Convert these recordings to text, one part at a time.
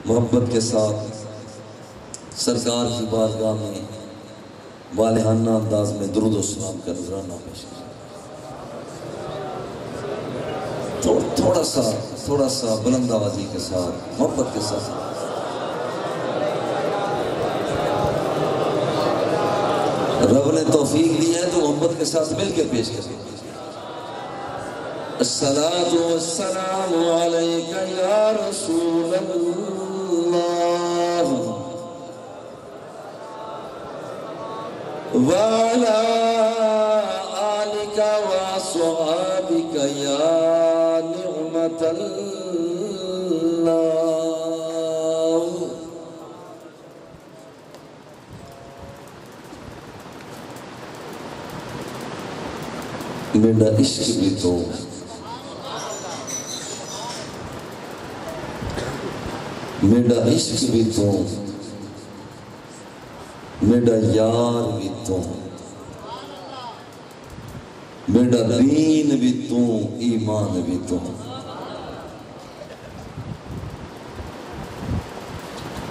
محبت کے ساتھ سرکار کی بارگاہ میں والہانہ انداز میں درود و سلام کا نذرانہ پیش کیا۔ تھوڑا سا بلند آوازی کے ساتھ محبت کے ساتھ رب نے توفیق دی ہے تو محبت کے ساتھ مل کے پیش کریں۔ الصلاۃ والسلام علیک یا رسول اللہ وعلی آلک وصحابک یا نعمت اللہ۔ میرا عشق بھی تو میرا عشق بھی تو میرا یار بھی تو میرا دین بھی تو ایمان بھی تو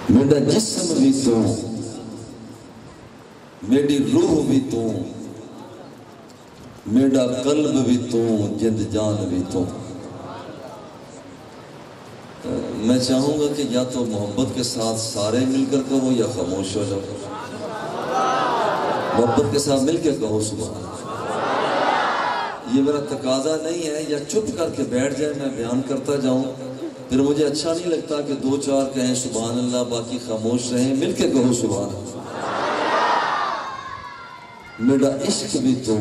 میرا جسم بھی تو میری روح بھی تو میرا قلب بھی تو جند جان بھی تو۔ میں چاہوں گا کہ یا تو محبت کے ساتھ سارے مل کر کہو یا خاموش ہو جاؤ۔ محبت کے ساتھ مل کے کہو سبحان اللہ۔ یہ میرا تقاضا نہیں ہے یا چپ کر کے بیٹھ جائے میں بیان کرتا جاؤں، پھر مجھے اچھا نہیں لگتا کہ دو چار کہیں سبحان اللہ باقی خاموش رہیں، مل کے کہو سبحان اللہ۔ میرا عشق بھی تو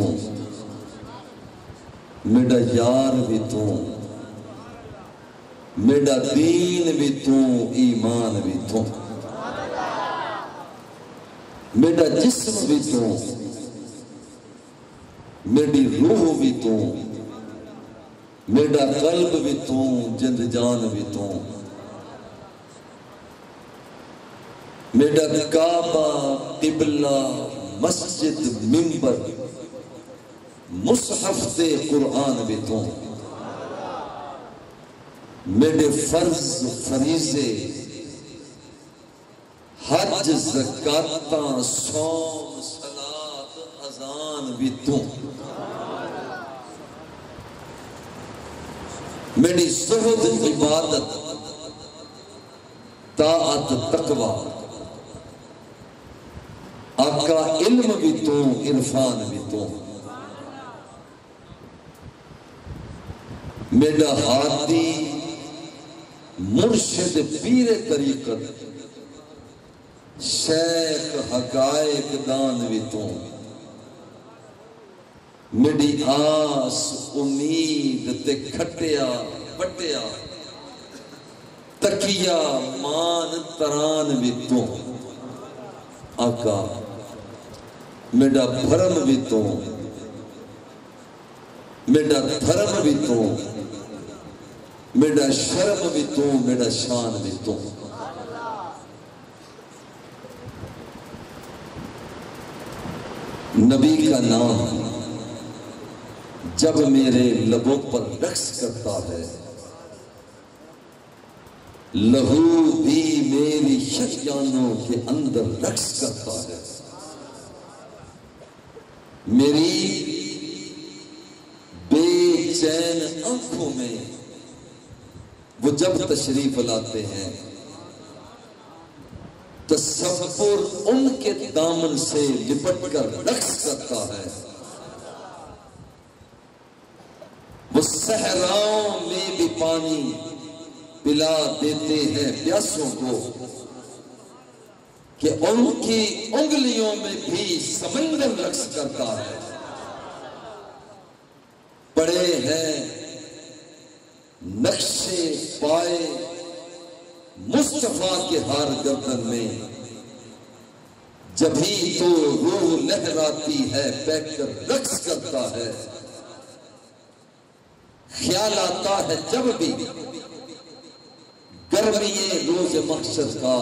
میرا یار بھی تو میرا دین بھی تو ایمان بھی تو میرا جسم بھی تو میری روح بھی تو میرا قلب بھی تو جند جان بھی تو میرا کعبہ قبلہ مسجد منبر مصحف تے قرآن بھی تو میرے فرض فریضے حج زکاتاں صوم صلاۃ اذان بھی تو میری زہد عبادت طاعت تقوی آقا علم بھی تو عرفان بھی تو میرا ہادی مرشد پیر طریقت شیخ حقائق دان بھی تو میری آس امید تے کھٹیا پٹیا تکیہ مان تران بھی تو آقا میرا بھرم بھی تو میرا دھرم بھی تو میرا شرم بھی تو میرا شان بھی تو نبی کا نام جب میرے لبوں پر رقص کرتا ہے لہو بھی میری شریانوں کے اندر رقص کرتا ہے میری بے چین آنکھوں میں وہ جب تشریف لاتے ہیں تصور ان کے دامن سے لپٹ کر رقص کرتا ہے وہ صحراؤں میں بھی پانی پلا دیتے ہیں پیاسوں کو کہ ان کی انگلیوں میں بھی سمندر رقص کرتا ہے پڑے ہیں نقشے پائے مصطفیٰ کے ہار گردن میں جبھی تو روح لہراتی ہے بیٹھ کر رقص کرتا ہے خیال آتا ہے جب بھی گرمی روز محشر کا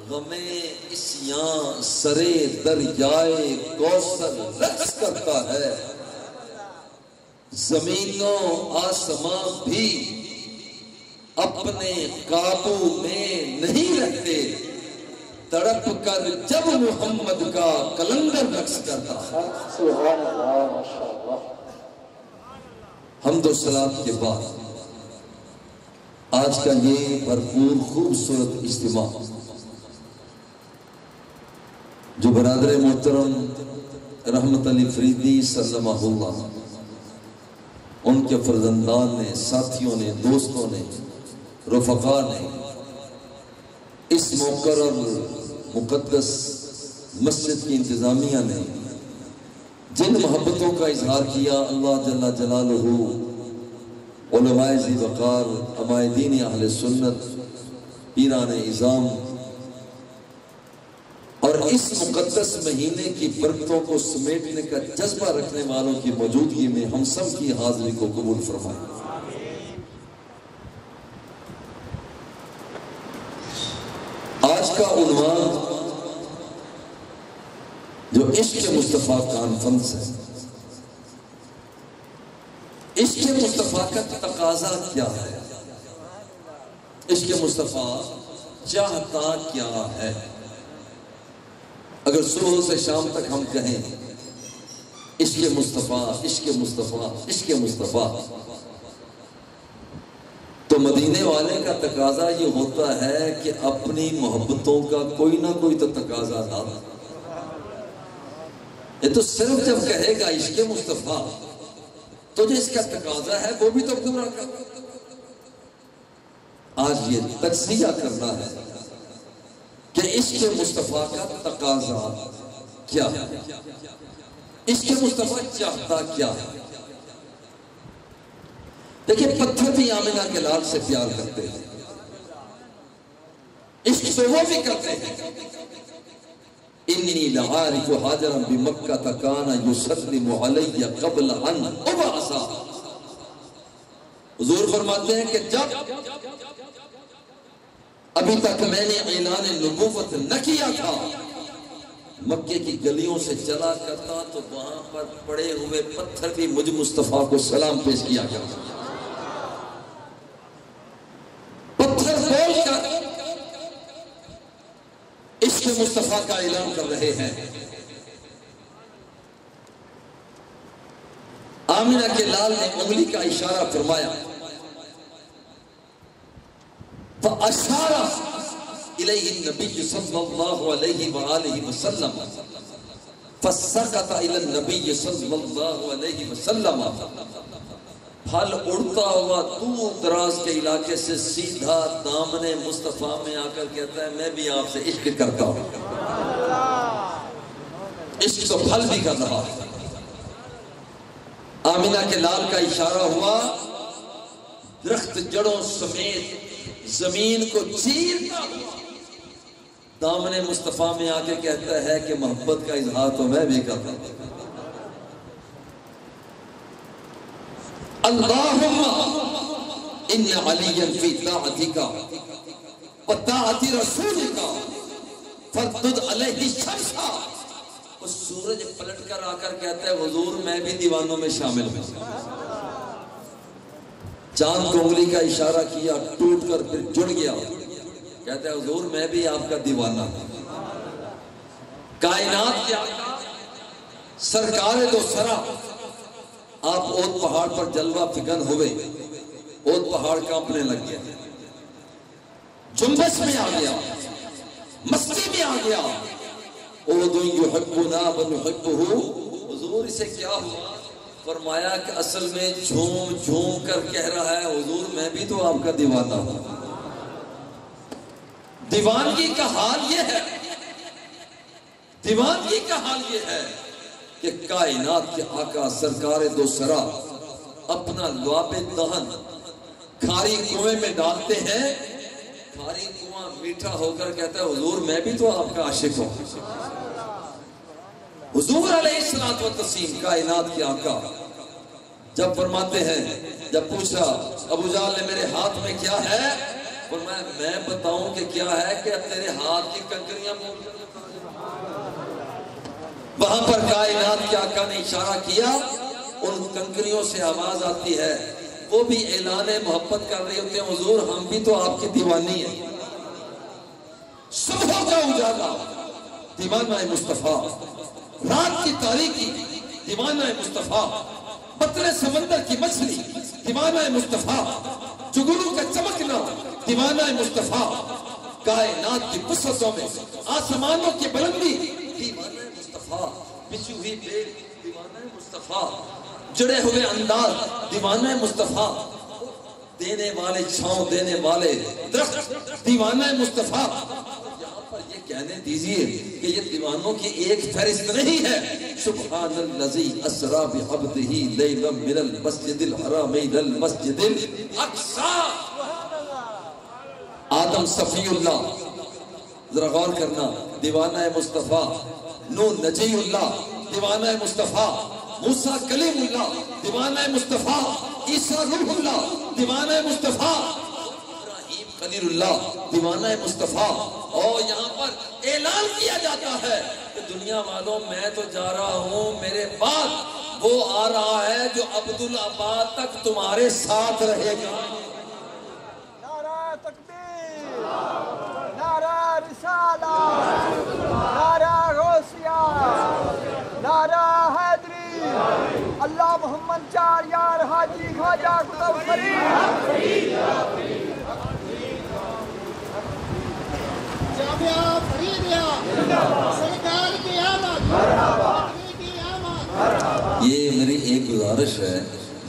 غم عصیاں سرے دریائے کوثر رقص کرتا ہے زمین و آسمان بھی اپنے قابو میں نہیں رہتے، تڑپ کر جب محمد کا کلندر رقص کرتا۔ سبحان اللہ، ماشاءاللہ۔ حمد و صلات کے بعد آج کا یہ بھرپور خوبصورت اجتماع جو برادر محترم رحمت علی فریدی سلمہ اللہ، ان کے فرزندان نے، ساتھیوں نے، دوستوں نے، رفقا نے اس مقرر مقدس مسجد کی انتظامیہ نے جن محبتوں کا اظہار کیا، اللہ جل جلالہ علماء ذی وقار، عمائدین اہل سنت، پیران اعظام، اور اس مقدس مہینے کی برکتوں کو سمیٹنے کا جذبہ رکھنے والوں کی موجودگی میں ہم سب کی حاضری کو قبول فرمائے۔ آج کا عنوان جو عشق مصطفیٰ کانفرنس ہے، عشق مصطفیٰ کا تقاضا کیا ہے، عشق مصطفیٰ چاہتا کیا ہے؟ اگر صبح سے شام تک ہم کہیں عشق مصطفیٰ، عشق مصطفیٰ، عشق مصطفیٰ، تو مدینے والے کا تقاضا یہ ہوتا ہے کہ اپنی محبتوں کا کوئی نہ کوئی تو تقاضا تھا۔ یہ تو صرف جب کہے گا عشق مصطفیٰ تو جو اس کا تقاضا ہے وہ بھی تو پورا کر۔ آج یہ تجزیہ کرنا ہے کہ عشق مصطفیٰ کا تقاضا کیا ہے، عشق مصطفیٰ چاہتا کیا ہے۔ دیکھیں، پتھر بھی آمنہ کے لال سے پیار کرتے ہیں، عشق سے وہ بھی کرتے ہیں۔ انی لعارف حاجرا بمکہ کان یسلم علی قبل ان ابعث۔ حضور فرماتے ہیں کہ جب ابھی تک میں نے اعلان نبوت نہ کیا تھا، مکے کی گلیوں سے چلا کرتا تو وہاں پر پڑے ہوئے پتھر بھی مجھ مصطفیٰ کو سلام پیش کیا کرتا۔ پتھر بول کر عشق مصطفیٰ کا اعلان کر رہے ہیں۔ آمنہ کے لال نے انگلی کا اشارہ فرمایا، فَأَشَارَ إِلَيْهِ النَّبِيُّ صَلَّى اللَّهُ عَلَيْهِ وَآلِهِ وَسَلَّمَ فَسَّقَطَ إِلَى النَّبِيِّ صَلَّى اللَّهُ عَلَيْهِ وَسَلَّمَ۔ پھل اڑتا ہوا دور دراز کے علاقے سے سیدھا دامن مصطفیٰ میں آ کر کہتا ہے میں بھی آپ سے عشق کرتا ہوں۔ عشق تو پھل بھی کر رہا ہے۔ آمنہ کے لال کا اشارہ ہوا، درخت جڑوں سمیت زمین کو چیرتا ہوا دامن مصطفیٰ میں آ کے کہتا ہے کہ محبت کا اظہار تو میں بھی کرتا ہوں۔ اللہم ان علیاً فی طاعتک و طاعت رسولک فردد علیہ الشمس۔ اس سورج پلٹ کر آ کر کہتا ہے حضور میں بھی دیوانوں میں شامل ہوں۔ چاند کو انگلی کا اشارہ کیا، ٹوٹ کر پھر جڑ گیا، کہتا ہے حضور میں بھی آپ کا دیوانہ ہوں۔ کائنات کے آقا سرکار دو سرا، آپ اود پہاڑ پر جلوہ فکن ہوئے، اود پہاڑ کانپنے لگ گیا، جنبش میں آ گیا، مستی میں آ گیا۔ اود یحبنا ونحبہ، حضور اسے کیا ہوا؟ فرمایا کہ اصل میں جھوم جھوم کر کہہ رہا ہے حضور میں بھی تو آپ کا دیوانہ ہوں۔ دیوانگی کا حال یہ ہے، دیوانگی کا حال یہ ہے کہ کائنات کے آقا سرکار دو سرا اپنا لعاب دہن کھاری کنویں میں ڈالتے ہیں، کھاری کنواں میٹھا ہو کر کہتا ہے حضور میں بھی تو آپ کا عاشق ہوں۔ حضور علیہ الصلوۃ والتسلیم کائنات کے آقا جب فرماتے ہیں، جب پوچھا ابو جہل نے میرے ہاتھ میں کیا ہے، فرمایا میں بتاؤں کہ کیا ہے کہ اب تیرے ہاتھ کی کنکریاں مول کر۔ وہاں پر کائنات کے آقا نے اشارہ کیا، ان کنکریوں سے آواز آتی ہے وہ بھی اعلان محبت کر رہے ہوتے ہیں، حضور ہم بھی تو آپ کی دیوانی ہیں۔ صبح کا اجالا دیوانہ مصطفیٰ، رات کی تاریکی دیوانہ مصطفیٰ، بطن سمندر کی مچھلی دیوانہ مصطفیٰ، جگنوں کا چمکنا دیوانہ مصطفیٰ، کائنات کی وسعتوں میں آسمانوں کی بلندی دیوانہ مصطفیٰ، بچھی ہوئی بیل دیوانہ مصطفیٰ، جڑے ہوئے انداز دیوانہ مصطفیٰ، دینے والے چھاؤں دینے والے درخت دیوانہ مصطفیٰ۔ یہاں پر یہ کہنے دیجئے کہ یہ دیوانوں کی ایک فہرست نہیں ہے۔ سبحان الذی اسری بعبدہ لیلا من المسجد الحرام الی المسجد الاقصی۔ آدم صفی اللہ، ذرا غور کرنا، دیوانہ مصطفیٰ، نوح نجی اللہ دیوانہ مصطفیٰ، موسیٰ کلیم اللہ دیوانہ مصطفیٰ، عیسیٰ روح اللہ دیوانہ مصطفیٰ، ابراہیم خلیل اللہ دیوانہ مصطفیٰ۔ اور یہاں پر اعلان کیا جاتا ہے کہ دنیا والوں میں تو جا رہا ہوں، میرے بعد وہ آ رہا ہے جو عبدالآباد تک تمہارے ساتھ رہے گا۔ نعرہ تکبیر، نعرہ رسالت، نعرہ غوثیہ، نعرہ حیدری، اللہ محمد چار یار حاجی خواجہ قطب فرید۔ جامعہ فریدیہ سرکار کی آمد، کی آمد۔ یہ میری ایک گزارش ہے،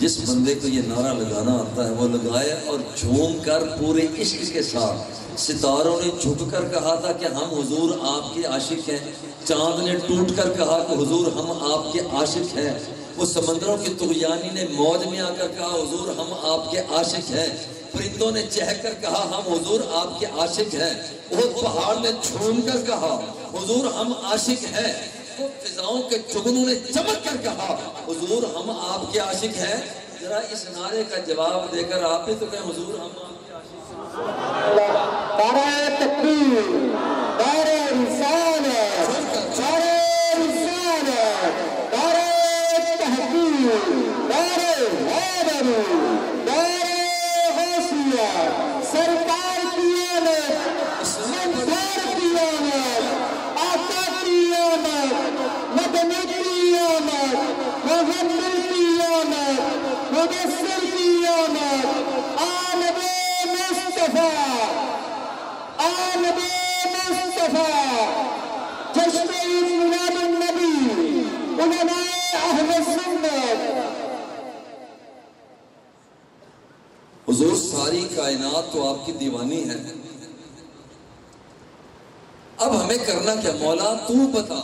جس بندے کو یہ نعرہ لگانا آتا ہے وہ لگائے، اور جھوم کر پورے عشق کے ساتھ۔ ستاروں نے جھک کر کہا تھا کہ ہم حضور آپ کے عاشق ہیں، چاند نے ٹوٹ کر کہا کہ حضور ہم آپ کے عاشق ہیں، وہ سمندروں کی طغیانی نے موج میں آ کر کہا حضور ہم آپ کے عاشق ہیں، پرندوں نے چہک کر کہا ہم حضور آپ کے عاشق ہیں، احد پہاڑ نے جھوم کر کہا حضور ہم عاشق ہیں، وہ فضاؤں کے چگنوں نے چمک کر کہا حضور ہم آپ کے عاشق ہیں۔ ذرا اس نعرے کا جواب دے کر آپ بھی تو کہیں حضور ہم آپ کے عاشق ہیں۔ نعرہ تکبیر، نعرہ رسالت، نعرہ رسالت، نعرہ تحقیق، نعرہ حیدری، نعرہ غوثیہ، سرکار کی آمد، سرکار کی آمد، آقا کی آمد، مدنی کی آمد، محمد کی آمد، مدثر کی آمد، آمد مصطفیٰ، آمد مصطفیٰ، جشن عید میلاد النبی، علماء اہل سنت۔ حضور ساری کائنات تو آپ کی دیوانی ہے، اب ہمیں کرنا کیا؟ مولا تو بتا،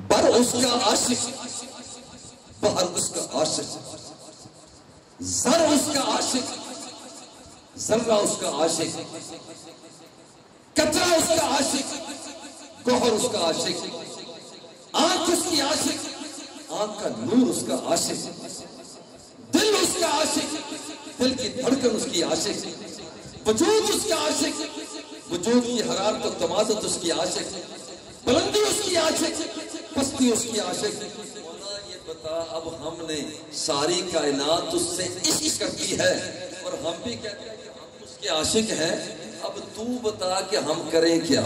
بر اس کا عاشق، بہر اس کا عاشق، زر اس کا عاشق، ذرہ اس کا عاشق، قطرہ اس کا عاشق، گوہر اس کا عاشق، آنکھ اس کی عاشق، آنکھ کا نور اس کا عاشق، دل اس کا عاشق، دل کی دھڑکن اس کی عاشق، وجود اس کا عاشق، وجود کی حرارت و تمازت اس کی عاشق، بلندی اس کی عاشق، پستی اس کی عاشق۔ مولا یہ بتا، اب ہم نے ساری کائنات اس سے عشق کرتی ہے اور ہم بھی کہتے ہیں کہ ہم اس کے عاشق ہیں، اب تو بتا کہ ہم کریں کیا؟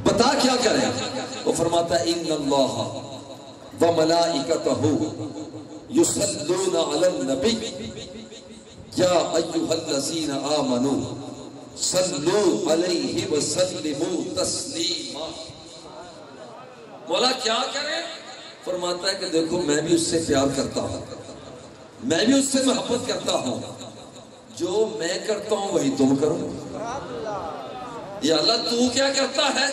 بتا کیا کریں؟ وہ فرماتا ہے ان اللہ وملائکتہ یصلون علی النبی یا ایھا الذین آمنوا صلوا علیہ وسلموا تسلیما۔ مولا کیا کریں؟ فرماتا ہے کہ دیکھو میں بھی اس سے پیار کرتا ہوں، میں بھی اس سے محبت کرتا ہوں، جو میں کرتا ہوں وہی تم کرو۔ یا اللہ تو کیا کرتا ہے؟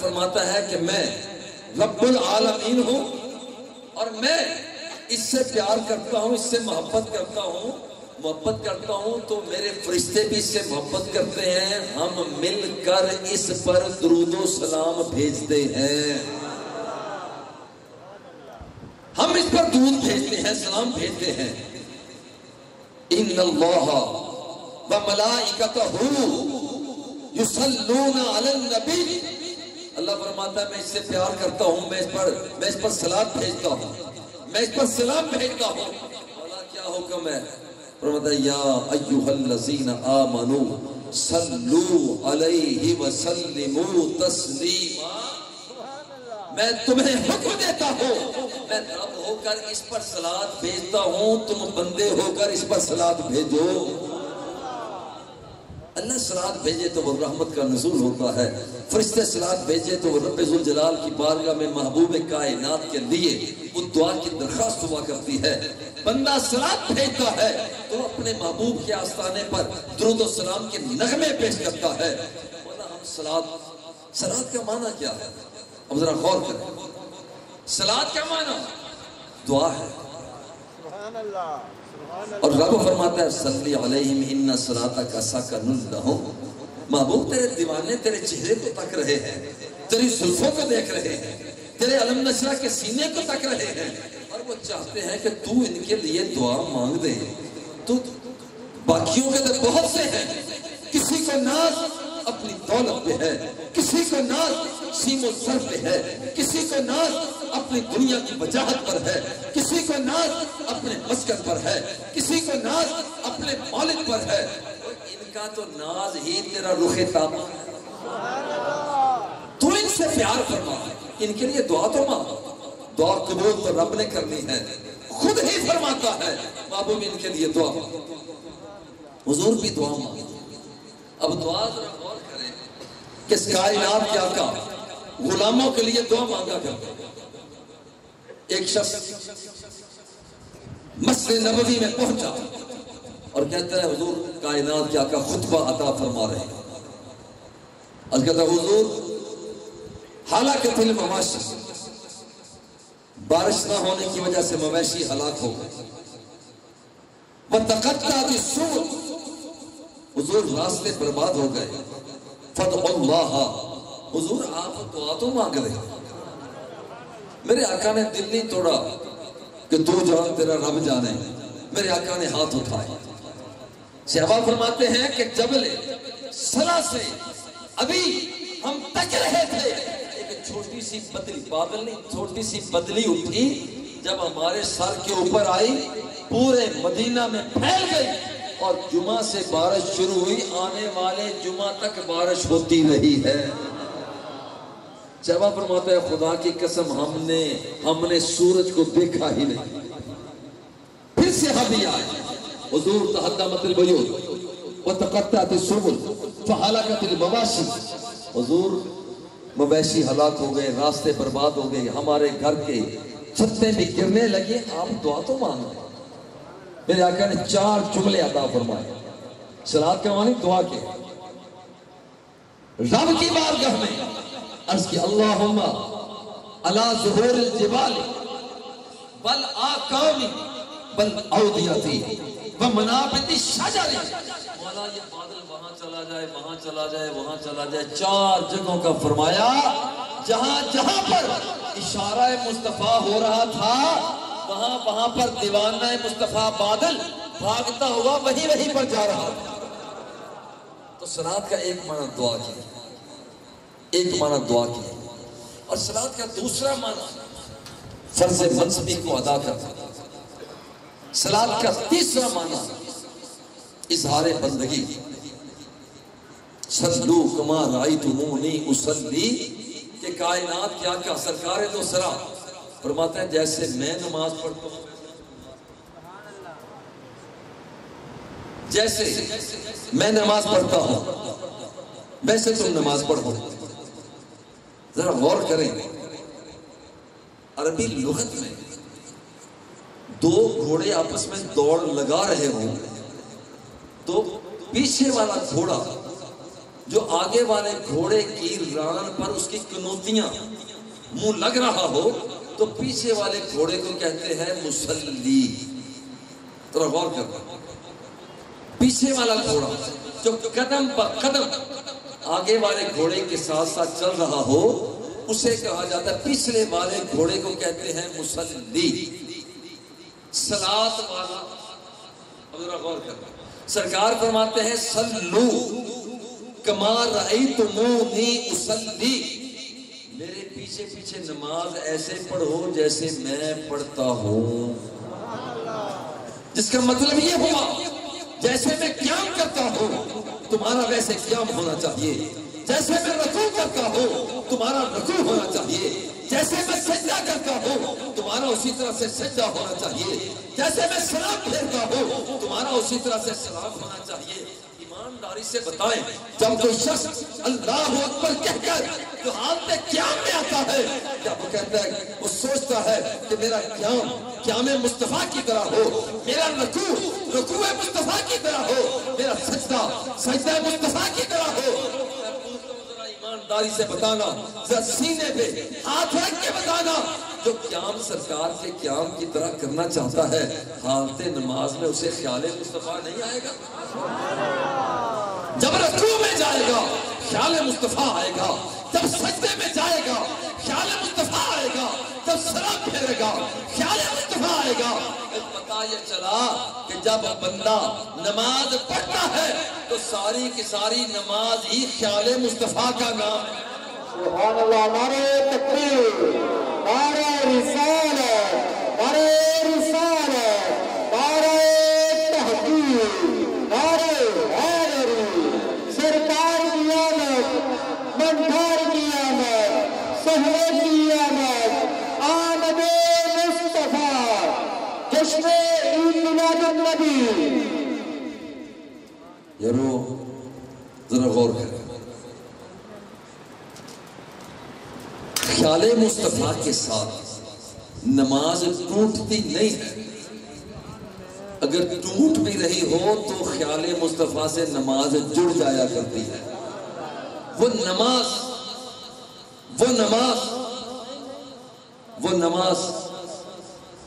فرماتا ہے کہ میں رب العالمین ہوں اور میں اس سے پیار کرتا ہوں، اس سے محبت کرتا ہوں تو میرے فرشتے بھی اس سے محبت کرتے ہیں، ہم مل کر اس پر درود و سلام بھیجتے ہیں، ہم اس پر درود بھیجتے ہیں، سلام بھیجتے ہیں۔ ان اللہ وملائکتہ یصلون علی النبی اللہ فرماتا ہے میں اس سے پیار کرتا ہوں، میں اس پر صلات بھیجتا ہوں، میں اس پر سلام بھیجتا ہوں۔ مولا کیا حکم ہے؟ فرماتا ہے یا ایھا الذین آمنوا صلوا علیہ وسلموا تسلیما، میں تمہیں حکم دیتا ہوں، میں رب ہو کر اس پر صلات بھیجتا ہوں، تم بندے ہو کر اس پر صلات بھیجو۔ اللہ صلات بھیجے تو وہ رحمت کا نزول ہوتا ہے، فرشتے صلات بھیجے تو وہ رب ذوالجلال کی بارگاہ میں محبوب کائنات کے لیے وہ دعا کی درخواست ہوا کرتی ہے۔ بندہ صلات بھیجتا ہے تو اپنے محبوب کے آستانے پر درود و سلام کے نغمے پیش کرتا ہے۔ مولا ہم صلات کا معنی کیا ہے؟ اب ذرا غور کریں، صلات کا معنی دعا ہے، سبحان اللہ، اور رب فرماتا ہے صلی علیہم ان صلاتک سکن لہم، محبوب تیرے دیوانے تیرے چہرے کو تک رہے ہیں، تیری زلفوں کو دیکھ رہے ہیں، تیرے علم نشرہ کے سینے کو تک رہے ہیں، اور وہ چاہتے ہیں کہ تو ان کے لیے دعا مانگ دے۔ تو باقیوں کے تو بہت سے ہیں، کسی کو ناز اپنی دولت پہ ہے، کسی کو ناز سیم و سر پہ ہے، کسی کو ناز اپنی دنیا کی وجاہت پر ہے، کسی کو ناز اپنے مسکن پر ہے، کسی کو ناز اپنے مالک پر ہے، ان کا تو ناز ہی تیرا رخ تابہ ہے۔ تو ان سے پیار فرما، ان کے لیے دعا تو مانگ، دعا قبول تو رب نے کرنی ہے، خود ہی فرماتا ہے محبوب ان کے لیے دعا مانگ، حضور بھی دعا مانگ۔ اب دعا ذرا غور کریں کہ اس کائنات کے آقا غلاموں کے لیے دعا مانگا کرتے۔ ایک شخص مسجد نبوی میں پہنچا اور کہتا ہے حضور کائنات کے آقا خطبہ عطا فرما رہے ہیں، اور کہتا ہے حضور حالانکہ تل مواشی، بارش نہ ہونے کی وجہ سے مویشی ہلاک ہو گئے، وَتَقَطَّعَتِ السُّبُلُ، حضور راستے برباد ہو گئے، فَادْعُوا اللَّهَ، حضور آپ دعا تو مانگ رہے ہیں۔ میرے آقا نے دل نہیں توڑا کہ تو جان تیرا رب جانے، میرے آقا نے ہاتھ اٹھائے۔ صحابہ فرماتے ہیں کہ جبل سلا سے ابھی ہم تک رہے تھے، ایک چھوٹی سی بدلی، بادل نہیں، چھوٹی سی بدلی اٹھی، جب ہمارے سر کے اوپر آئی پورے مدینہ میں پھیل گئی، اور جمعہ سے بارش شروع ہوئی، آنے والے جمعہ تک بارش ہوتی رہی ہے۔ صحابہ فرماتا ہے خدا کی قسم ہم نے سورج کو دیکھا ہی نہیں۔ پھر صحابی آئے، حضور تہدمت البیوت وتقطعت السبل فہلکت المواشی، حضور مویشی ہلاک ہو گئے، راستے برباد ہو گئے، ہمارے گھر کے چھتیں بھی گرنے لگے، آپ دعا تو مانگ رہے۔ میرے آقا نے 4 جملے عطا فرمائے، صلات کا معنی دعا کے، رب کی بارگاہ میں عرض کی اللہم علی ظہور الجبال بل آکامی بل اودیتی ومنابت الشجر، مولا یہ بادل وہاں چلا جائے، وہاں چلا جائے، وہاں چلا جائے، 4 جگہوں کا فرمایا، جہاں جہاں پر اشارہ مصطفیٰ ہو رہا تھا وہاں پر دیوانہ مصطفیٰ بادل بھاگتا ہوا وہیں پر جا رہا تھا۔ تو صلات کا ایک معنی دعا کی، ایک معنی دعا کی، اور صلات کا دوسرا معنی فرض منصبی کو ادا کرنا۔ صلات کا تیسرا معنی اظہار بندگی، صلو کما رأیتمونی اصلی، کہ کائنات کیا کا سرکار دو سرا فرماتے ہیں جیسے میں نماز پڑھتا ہوں، جیسے میں نماز پڑھتا ہوں ویسے تم نماز پڑھو۔ ذرا غور کریں، عربی لغت میں 2 گھوڑے آپس میں دوڑ لگا رہے ہوں تو پیچھے والا گھوڑا جو آگے والے گھوڑے کی ران پر اس کی کنوتیاں منہ لگ رہا ہو تو پیچھے والے گھوڑے کو کہتے ہیں مسلی۔ ذرا غور کرنا، پیچھے والا گھوڑا جو قدم پر قدم آگے والے گھوڑے کے ساتھ ساتھ چل رہا ہو اسے کہا جاتا ہے، پچھلے والے گھوڑے کو کہتے ہیں مسلی، صلات والا۔ اب ذرا غور کرنا، سرکار فرماتے ہیں سلو کما رأیتمونی اصلی، میرے پیچھے پیچھے نماز ایسے پڑھو جیسے میں پڑھتا ہوں، جس کا مطلب یہ ہوا جیسے میں قیام کرتا ہوں تمہارا ویسے قیام ہونا چاہیے، جیسے میں رکوع کرتا ہوں تمہارا رکوع ہونا چاہیے، جیسے میں سجدہ کرتا ہوں تمہارا اسی طرح سے سجدہ ہونا چاہیے، جیسے میں سلام پھیرتا ہوں تمہارا اسی طرح سے سلام ہونا چاہیے۔ ایمانداری سے بتائیں، جب کوئی شخص اللہ اکبر کہہ کر جو حالت قیام میں آتا ہے، کیا وہ کہتا ہے، وہ سوچتا ہے کہ میرا قیام مصطفیٰ کی طرح ہو، میرا رکوع مصطفیٰ کی طرح ہو، میرا سجدہ مصطفیٰ کی طرح ہو۔ ایمانداری سے بتانا، ذرا سینے پہ ہاتھ رکھ کے بتانا، جو قیام سرکار کے قیام کی طرح کرنا چاہتا ہے، حالت نماز میں اسے خیال مصطفیٰ نہیں آئے گا؟ جب رکوع میں جائے گا خیال مصطفیٰ آئے گا، جب سجدے میں جائے گا خیال مصطفیٰ آئے گا، جب سلام پھیرے گا خیال مصطفیٰ آئے گا۔ پتہ یہ چلا کہ جب بندہ نماز پڑھتا ہے تو ساری کی ساری نماز ہی خیال مصطفیٰ کا نام ہے۔ سبحان اللہ، نعرہ تکبیر، نعرہ رسالت، نعرہ رسالت، نعرہ تحقیق، نعرہ حیدری، سرکار کی آمد، منٹھار کی آمد، سہرے کی آمد، آمد مصطفیٰ، جشن عید میلاد النبی۔ یارو ذرا غور کریں، خیال مصطفیٰ کے ساتھ نماز ٹوٹتی نہیں ہے، اگر ٹوٹ بھی رہی ہو تو خیال مصطفیٰ سے نماز جڑ جایا کرتی ہے۔ وہ نماز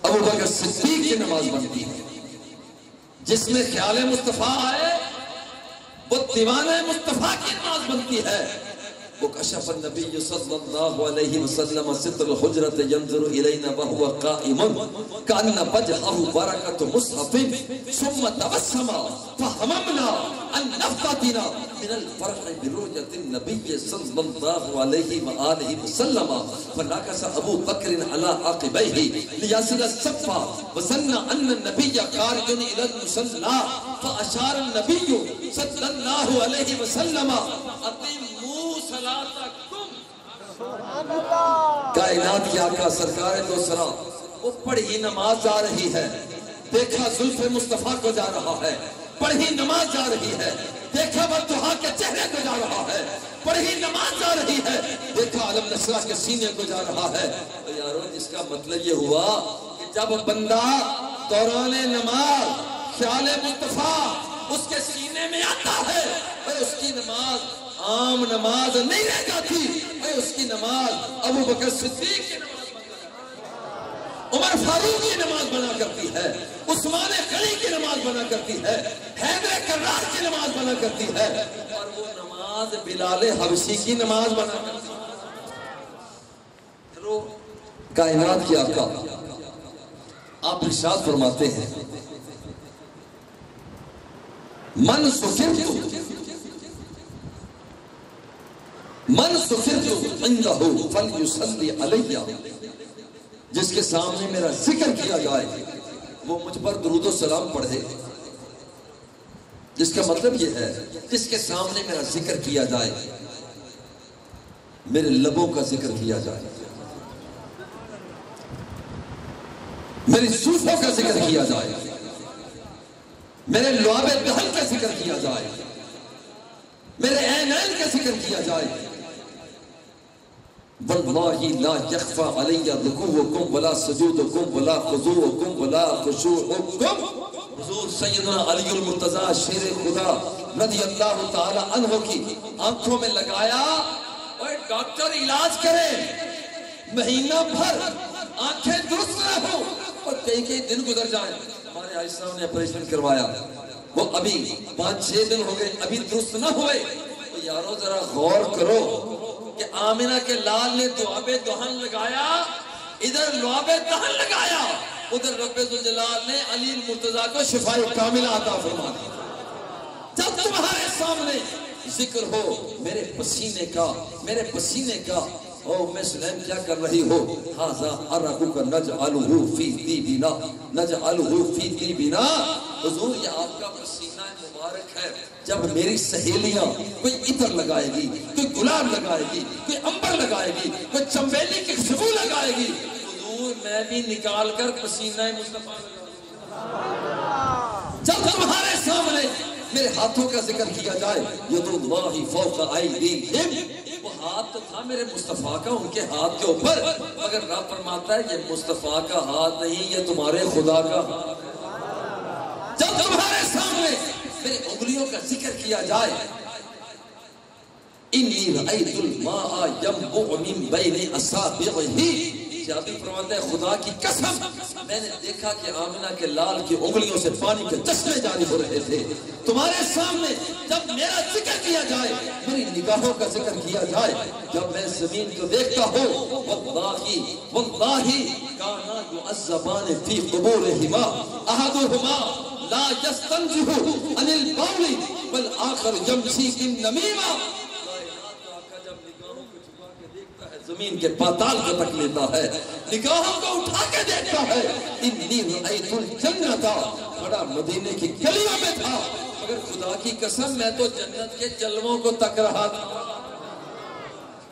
ابو بکر صدیق کی نماز بنتی ہے، جس میں خیال مصطفیٰ آئے وہ دیوانہ مصطفیٰ کی نماز بنتی ہے۔ وکشف النبی صلی اللہ علیہ وسلم ستر الحجرت ينظر الینا وهو قائم کان وجهه برکۃ مصحف ثم تبسم فهممنا ان نفتتنا من الفرح برؤية النبي صلی اللہ علیہ وآلہ وسلم فنكس ابو بکر على عقبيه ليصل الصف وظن ان النبي خارج الى المصلى فاشار النبي صلی اللہ علیہ وسلم کائنات کی آقا سرکار دو سلام، وہ پڑھی نماز جا رہی ہے، دیکھا زلف مصطفیٰ کو جا رہا ہے، پڑھی نماز جا رہی ہے، دیکھا والضحیٰ کے چہرے کو جا رہا ہے، پڑھی نماز جا رہی ہے، دیکھا علم نشرہ کے سینے کو جا رہا ہے۔ تو یارو جس کا مطلب یہ ہوا کہ جب بندہ دوران نماز خیال مصطفیٰ اس کے سینے میں آتا ہے، اس کی نماز عام نماز نہیں رہ جاتی، اس کی نماز ابو بکر صدیق کی نماز بنا کرتی ہے، عمر فاروق کی نماز بنا کرتی ہے، عثمان غنی کی نماز بنا کرتی ہے، حیدر کرار کی نماز بنا کرتی ہے، اور وہ نماز بلال حبشی کی نماز بنا کرتی ہے۔ کائنات کی آقا آپ ارشاد فرماتے ہیں، من سخرت عنده فلیصلی علیہ، جس کے سامنے میرا ذکر کیا جائے وہ مجھ پر درود و سلام پڑھے۔ جس کا مطلب یہ ہے جس کے سامنے میرا ذکر کیا جائے، میرے لبوں کا ذکر کیا جائے، میری زلفوں کا ذکر کیا جائے، میرے لعاب دہن کا ذکر کیا جائے، میرے عینین کا ذکر کیا جائے۔ واللہ لا یخفى علی رکوعکم ولا سجودکم ولا خضوعکم ولا خشوعکم۔ حضور سیدنا علی المرتضیٰ شیر خدا رضی اللہ تعالی عنہ کی آنکھوں میں لگایا، اور ڈاکٹر علاج کرے، مہینہ بھر آنکھیں درست نہ ہوں اور کئی دن گزر جائیں۔ ہمارے حاجی صاحب نے آپریشن کروایا، وہ ابھی 5-6 دن ہو گئے، ابھی درست نہ ہوئے۔ تو یارو ذرا غور کرو کہ آمنہ کے لال نے لعاب دہن لگایا، ادھر لعاب دہن لگایا، ادھر رب ذوالجلال نے علی المرتضیٰ کو شفاء کاملہ عطا فرما دی۔ جب تمہارے سامنے ذکر ہو میرے پسینے کا او ام سلیم کیا کر رہی ہو؟ ھذا ارقک نجعلہ فی طیبنا نجعلہ فی طیبنا، حضور یہ آپ کا پسینہ مبارک ہے، جب میری سہیلیاں کوئی عطر لگائے گی، کوئی گلاب لگائے گی، کوئی عنبر لگائے گی، کوئی چنبیلی کی خوشبو لگائے گی، حضور میں بھی نکال کر پسینہ مصطفیٰ لگاؤں۔ جب تمہارے سامنے میرے ہاتھوں کا ذکر کیا جائے، ید اللہ فوق ایدیہم، وہ ہاتھ تو تھا میرے مصطفیٰ کا ان کے ہاتھ کے اوپر، مگر رب فرماتا ہے یہ مصطفیٰ کا ہاتھ نہیں، یہ تمہارے خدا کا ہاتھ۔ جب تمہارے سامنے میرے انگلیوں کا ذکر کیا جائے، انی رأیت الماء ینبع من بین اصابعہ، شافعی فرماتا ہے خدا کی قسم میں نے دیکھا کہ آمنہ کے لال کی انگلیوں سے پانی کے چشمے جاری ہو رہے تھے۔ تمہارے سامنے جب میرا ذکر کیا جائے، میری نگاہوں کا ذکر کیا جائے، جب میں زمین کو دیکھتا ہوں، واللہ کانا یعذبان فی قبورہما احدہما لا یستنزہ عن البول والآخر یمشی بالنمیمہ، زمین کے پاتال کو تک لیتا ہے، نگاہوں کو اٹھا کے دیکھتا ہے۔ انی رأیت الجنت، بڑا مدینے کی گلیوں میں تھا، مگر خدا کی قسم میں تو جنت کے جلووں کو تک رہا تھا۔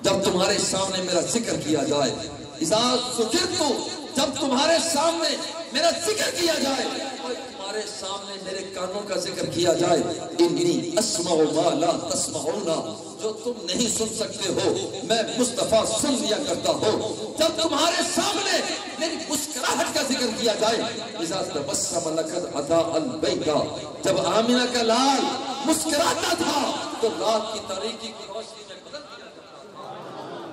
جب تمہارے سامنے میرا ذکر کیا جائے، اذا ذکرت، جب تمہارے سامنے میرا ذکر کیا جائے اور تمہارے سامنے میرے کانوں کا ذکر کیا جائے، انی اسمع ما لا تسمعون، جو تم نہیں سن سکتے ہو میں مصطفیٰ سن لیا کرتا ہوں۔ جب تمہارے سامنے میری مسکراہٹ کا ذکر کیا جائے، اذا تبسم لقد اضاء البیت، جب آمنہ کا لال مسکراتا تھا تو رات کی تاریکی کی روشنی میں بدل دیا تھا۔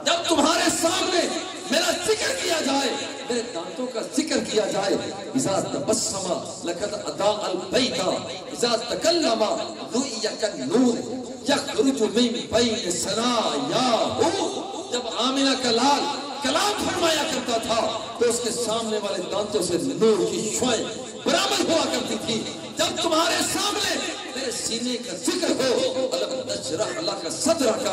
جب تمہارے سامنے میرا ذکر کیا جائے، میرے دانتوں کا ذکر کیا جائے، اذا تبسم لقد اضاء البیت، اذا تکلم رؤی کالنور یخرج من بین ثنایاہ، جب آمنہ کا لال کلام فرمایا کرتا تھا تو اس کے سامنے والے دانتوں سے نور کی شعائیں برآمد ہوا کرتی تھی۔ جب تمہارے سامنے میرے سینے کا ذکر ہو، الم نشرح لک صدرک،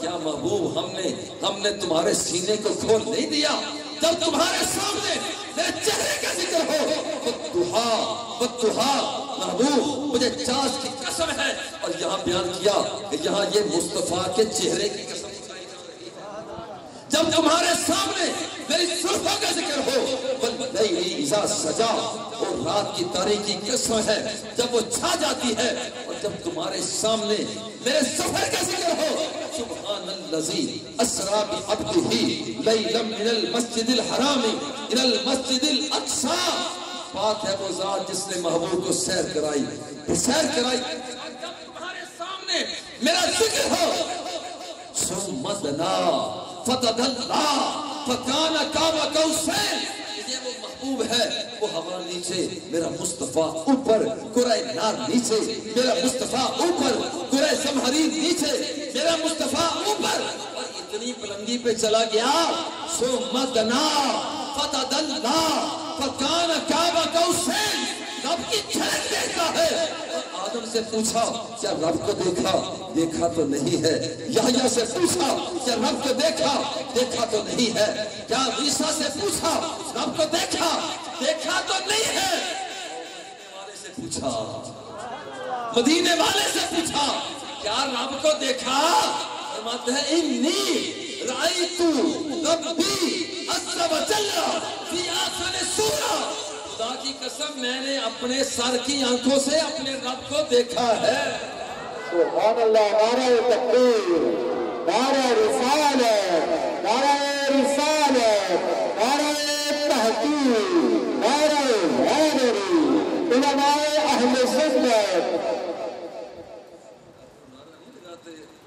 کیا محبوب ہم نے تمہارے سینے کو کھول نہیں دیا؟ جب تمہارے سامنے میرے چہرے کا ذکر ہو، والضحیٰ، محبوب مجھے چاس کی قسم ہے، اور یہاں بیان کیا کہ یہاں یہ مصطفیٰ کے چہرے کی قسم اٹھائی جا رہی ہے۔ جب تمہارے سامنے میری زلفوں کا ذکر ہو، واللیل اذا سجا، اور رات کی تاریکی قسم ہے جب وہ چھا جاتی ہے، اور جب تمہارے سامنے میرے سفر کا ذکر ہو، سبحان الذی اسری بعبدہ لیلا من المسجد الحرام الى المسجد الاقصی، پاک ہے وہ ذات جس نے محبوب کو سیر کرائی۔ جب تمہارے سامنے میرا ذکر ہو، ثم دنا فتدلا فکان قاب قوسین، یہ وہ محبوب ہے، وہ ہوا نیچے میرا مصطفیٰ اوپر، قرآن نار نیچے میرا مصطفیٰ اوپر، قرآن سمہرین نیچے میرا مصطفیٰ اوپر، اور اتنی بلندی پہ چلا گیا، ثم دنا فتدلا فکان قاب قوسین، رب کی جھلک دیکھتا ہے۔ اور آدم سے پوچھا کیا رب کو دیکھا تو نہیں ہے؟ یحییٰ سے پوچھا کیا رب کو دیکھا تو نہیں ہے؟ کیا عیسیٰ سے پوچھا رب کو دیکھا تو نہیں ہے؟ مدینے والے سے پوچھا کیا رب کو دیکھا؟ فرماتے ہیں انی رأیت ربی عز و جل فی آخر سورہ، خدا کی قسم میں نے اپنے سر کی آنکھوں سے اپنے رب کو دیکھا ہے۔ سبحان اللہ، نعرہ تکبیر، نعرہ رسالت، نعرہ رسالت، نعرہ تحقیق، نعرہ حیدری، علماء اہل سنت۔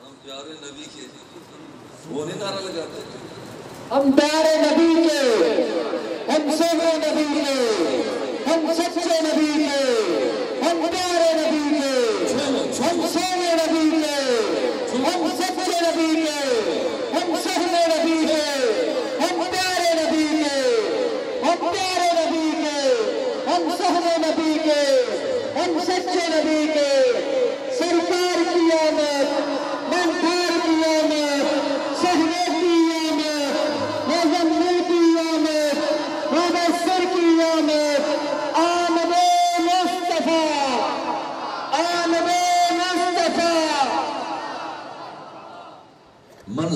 ہم پیارے نبی کے، وہ نہیں نعرہ لگاتے، ہم پیارے نبی کے، ہم سونے نبی کے، ہم سچے نبی کے، ہم پیارے نبی کے، ہم سونے نبی کے، ہم سچے نبی کے، ہم سہنے نبی کے، ہم پیارے نبی کے، ہم پیارے نبی کے، ہم سہنے نبی کے، ہم سچے نبی کے، سرکار کی آمد، منکار کی آمد، سہنے کی آمد،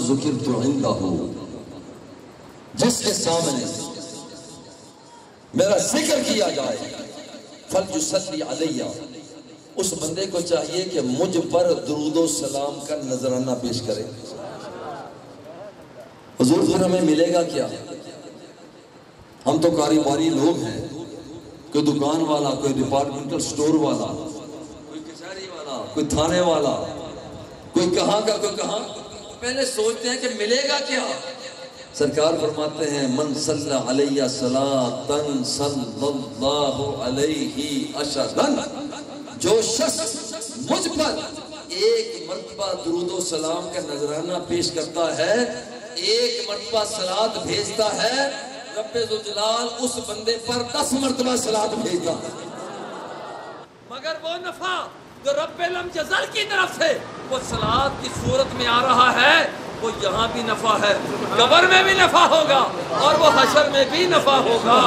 ذکرت عندہ، جس کے سامنے میرا ذکر کیا جائے، فلیصلی علیہ، اس بندے کو چاہیے کہ مجھ پر درود و سلام کا نذرانہ پیش کرے۔ حضور پھر ہمیں ملے گا کیا؟ ہم تو کاروباری لوگ ہیں، کوئی دکان والا، کوئی ڈپارٹمنٹل سٹور والا، کوئی کچہری والا، کوئی تھانے والا، کوئی کہاں کا کوئی کہاں، پہلے سوچتے ہیں کہ ملے گا کیا؟ سرکار فرماتے ہیں من صلی علیہ صلاۃً صلی اللہ علیہ عشرًا، جو شخص مجھ پر ایک مرتبہ درود و سلام کا نذرانہ پیش کرتا ہے، ایک مرتبہ صلاۃ بھیجتا ہے، رب ذوالجلال اس بندے پر 10 مرتبہ صلاۃ بھیجتا ہے۔ مگر وہ نفع جو رب لم یزل کی طرف سے وہ صلاۃ کی صورت میں آ رہا ہے، وہ یہاں بھی نفع ہے، قبر میں بھی نفع ہوگا اور وہ حشر میں بھی نفع ہوگا۔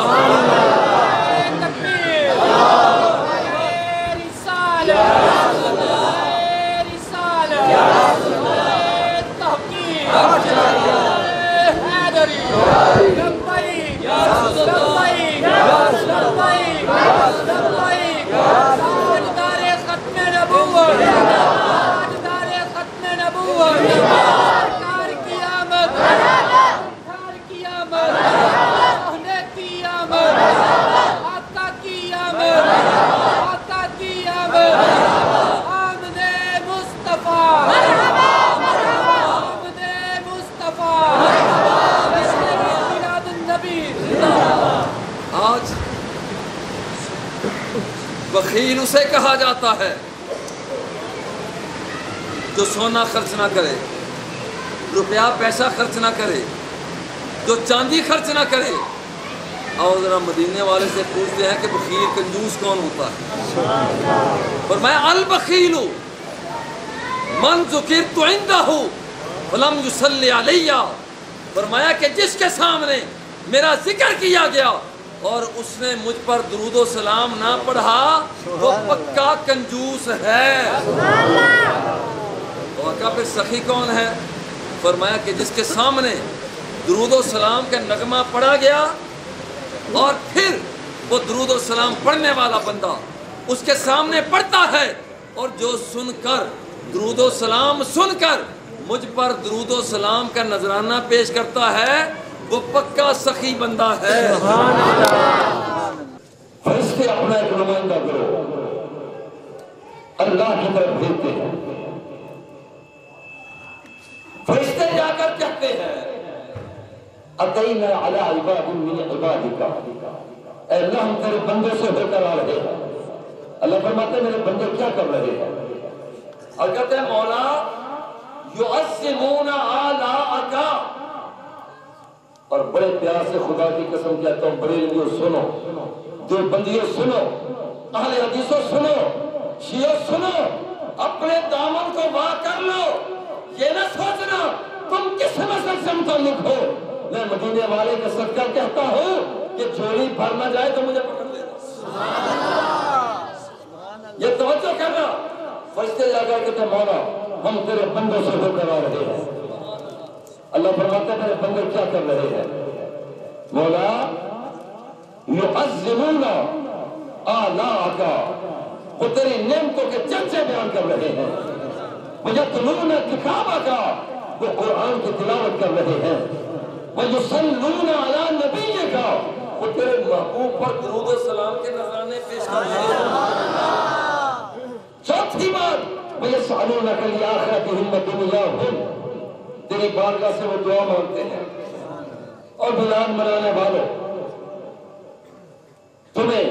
آج بخیل اسے کہا جاتا ہے جو سونا خرچ نہ کرے، روپیہ پیسہ خرچ نہ کرے، جو چاندی خرچ نہ کرے۔ اور ذرا مدینے والے سے پوچھتے ہیں کہ بخیل کنجوس کون ہوتا ہے؟ فرمایا البخیل من ذکرت عندہ ولم یصلی علیہ، فرمایا کہ جس کے سامنے میرا ذکر کیا گیا اور اس نے مجھ پر درود و سلام نہ پڑھا، وہ پکا کنجوس ہے۔ تو آقا پھر سخی کون ہے؟ فرمایا کہ جس کے سامنے درود و سلام کا نغمہ پڑھا گیا اور پھر وہ درود و سلام پڑھنے والا بندہ اس کے سامنے پڑھتا ہے، اور جو سن کر درود و سلام سن کر مجھ پر درود و سلام کا نذرانہ پیش کرتا ہے، وہ پکا سخی بندہ ہے۔ فرشتے اپنا ایک نمائندہ کرو اللہ کی طرف بھیجتے ہیں، فرشتے جا کر کہتے ہیں اتینا علی عباد من عبادک، اے اللہ ہم تیرے بندوں سے ہو کر آ رہے ہیں۔ اللہ فرماتے ہیں میرے بندے کیا کر رہے ہیں؟ اور کہتے ہیں مولا یعظمون آلاءک، اور بڑے پیار سے خدا کی قسم کہتا ہوں بریلویوں سنو، دیوبندیوں سنو، اہل حدیثوں سنو، شیعوں سنو، اپنے دامن کو وا کر لو، یہ نہ سوچنا تم کس مذہب سے متعلق ہو۔ میں مدینے والے کا صدقہ کہتا ہوں کہ جھولی بھر نہ جائے تو مجھے پکڑ لینا۔ یہ توجہ کرنا، فرشتے جا کر کہتے ہیں مولا ہم تیرے بندوں سے ہو کر آ رہے ہیں۔ اللہ فرماتا ہے میرے بندے کیا کر رہے ہیں؟ مولا یعظمون آلاءک، وہ تیری نعمتوں کے چرچے بیان کر رہے ہیں، وَيَتْلُونَ کتابک، وہ قرآن کی تلاوت کر رہے ہیں، وَيُصَلُّونَ عَلَىٰ نَبِيِّکَ، وہ تیرے محبوب پر درود و سلام کے نذرانے پیش کر رہے ہیں۔ چوتھی بات وَيَسْأَلُونَكَ لِآخِرَتِهِمْ وَدُنْيَاهُمْ، تیری بارگاہ سے وہ دعا مانگتے ہیں۔ اور میلاد منانے والوں تمہیں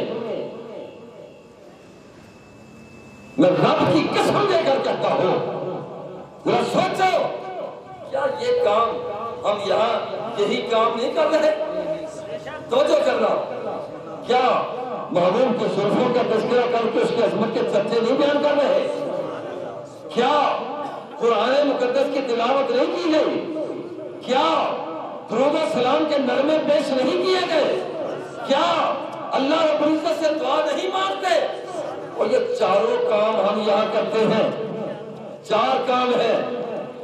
میں رب کی قسم دے کر کہتا ہوں، ذرا سوچو کیا یہ کام ہم یہاں یہی کام نہیں کر رہے؟ توجہ کرنا، کیا محبوب کے زلفوں کا تذکرہ کر کے اس کی عظمت کے چرچے نہیں بیان کر رہے؟ کیا قرآن مقدس کی تلاوت نہیں کی گئی؟ کیا درود و سلام کے نغمے پیش نہیں کیے گئے؟ کیا اللہ رب العزت سے دعا نہیں مانگتے؟ اور یہ چاروں کام ہم یہاں کرتے ہیں۔ چار کام ہیں،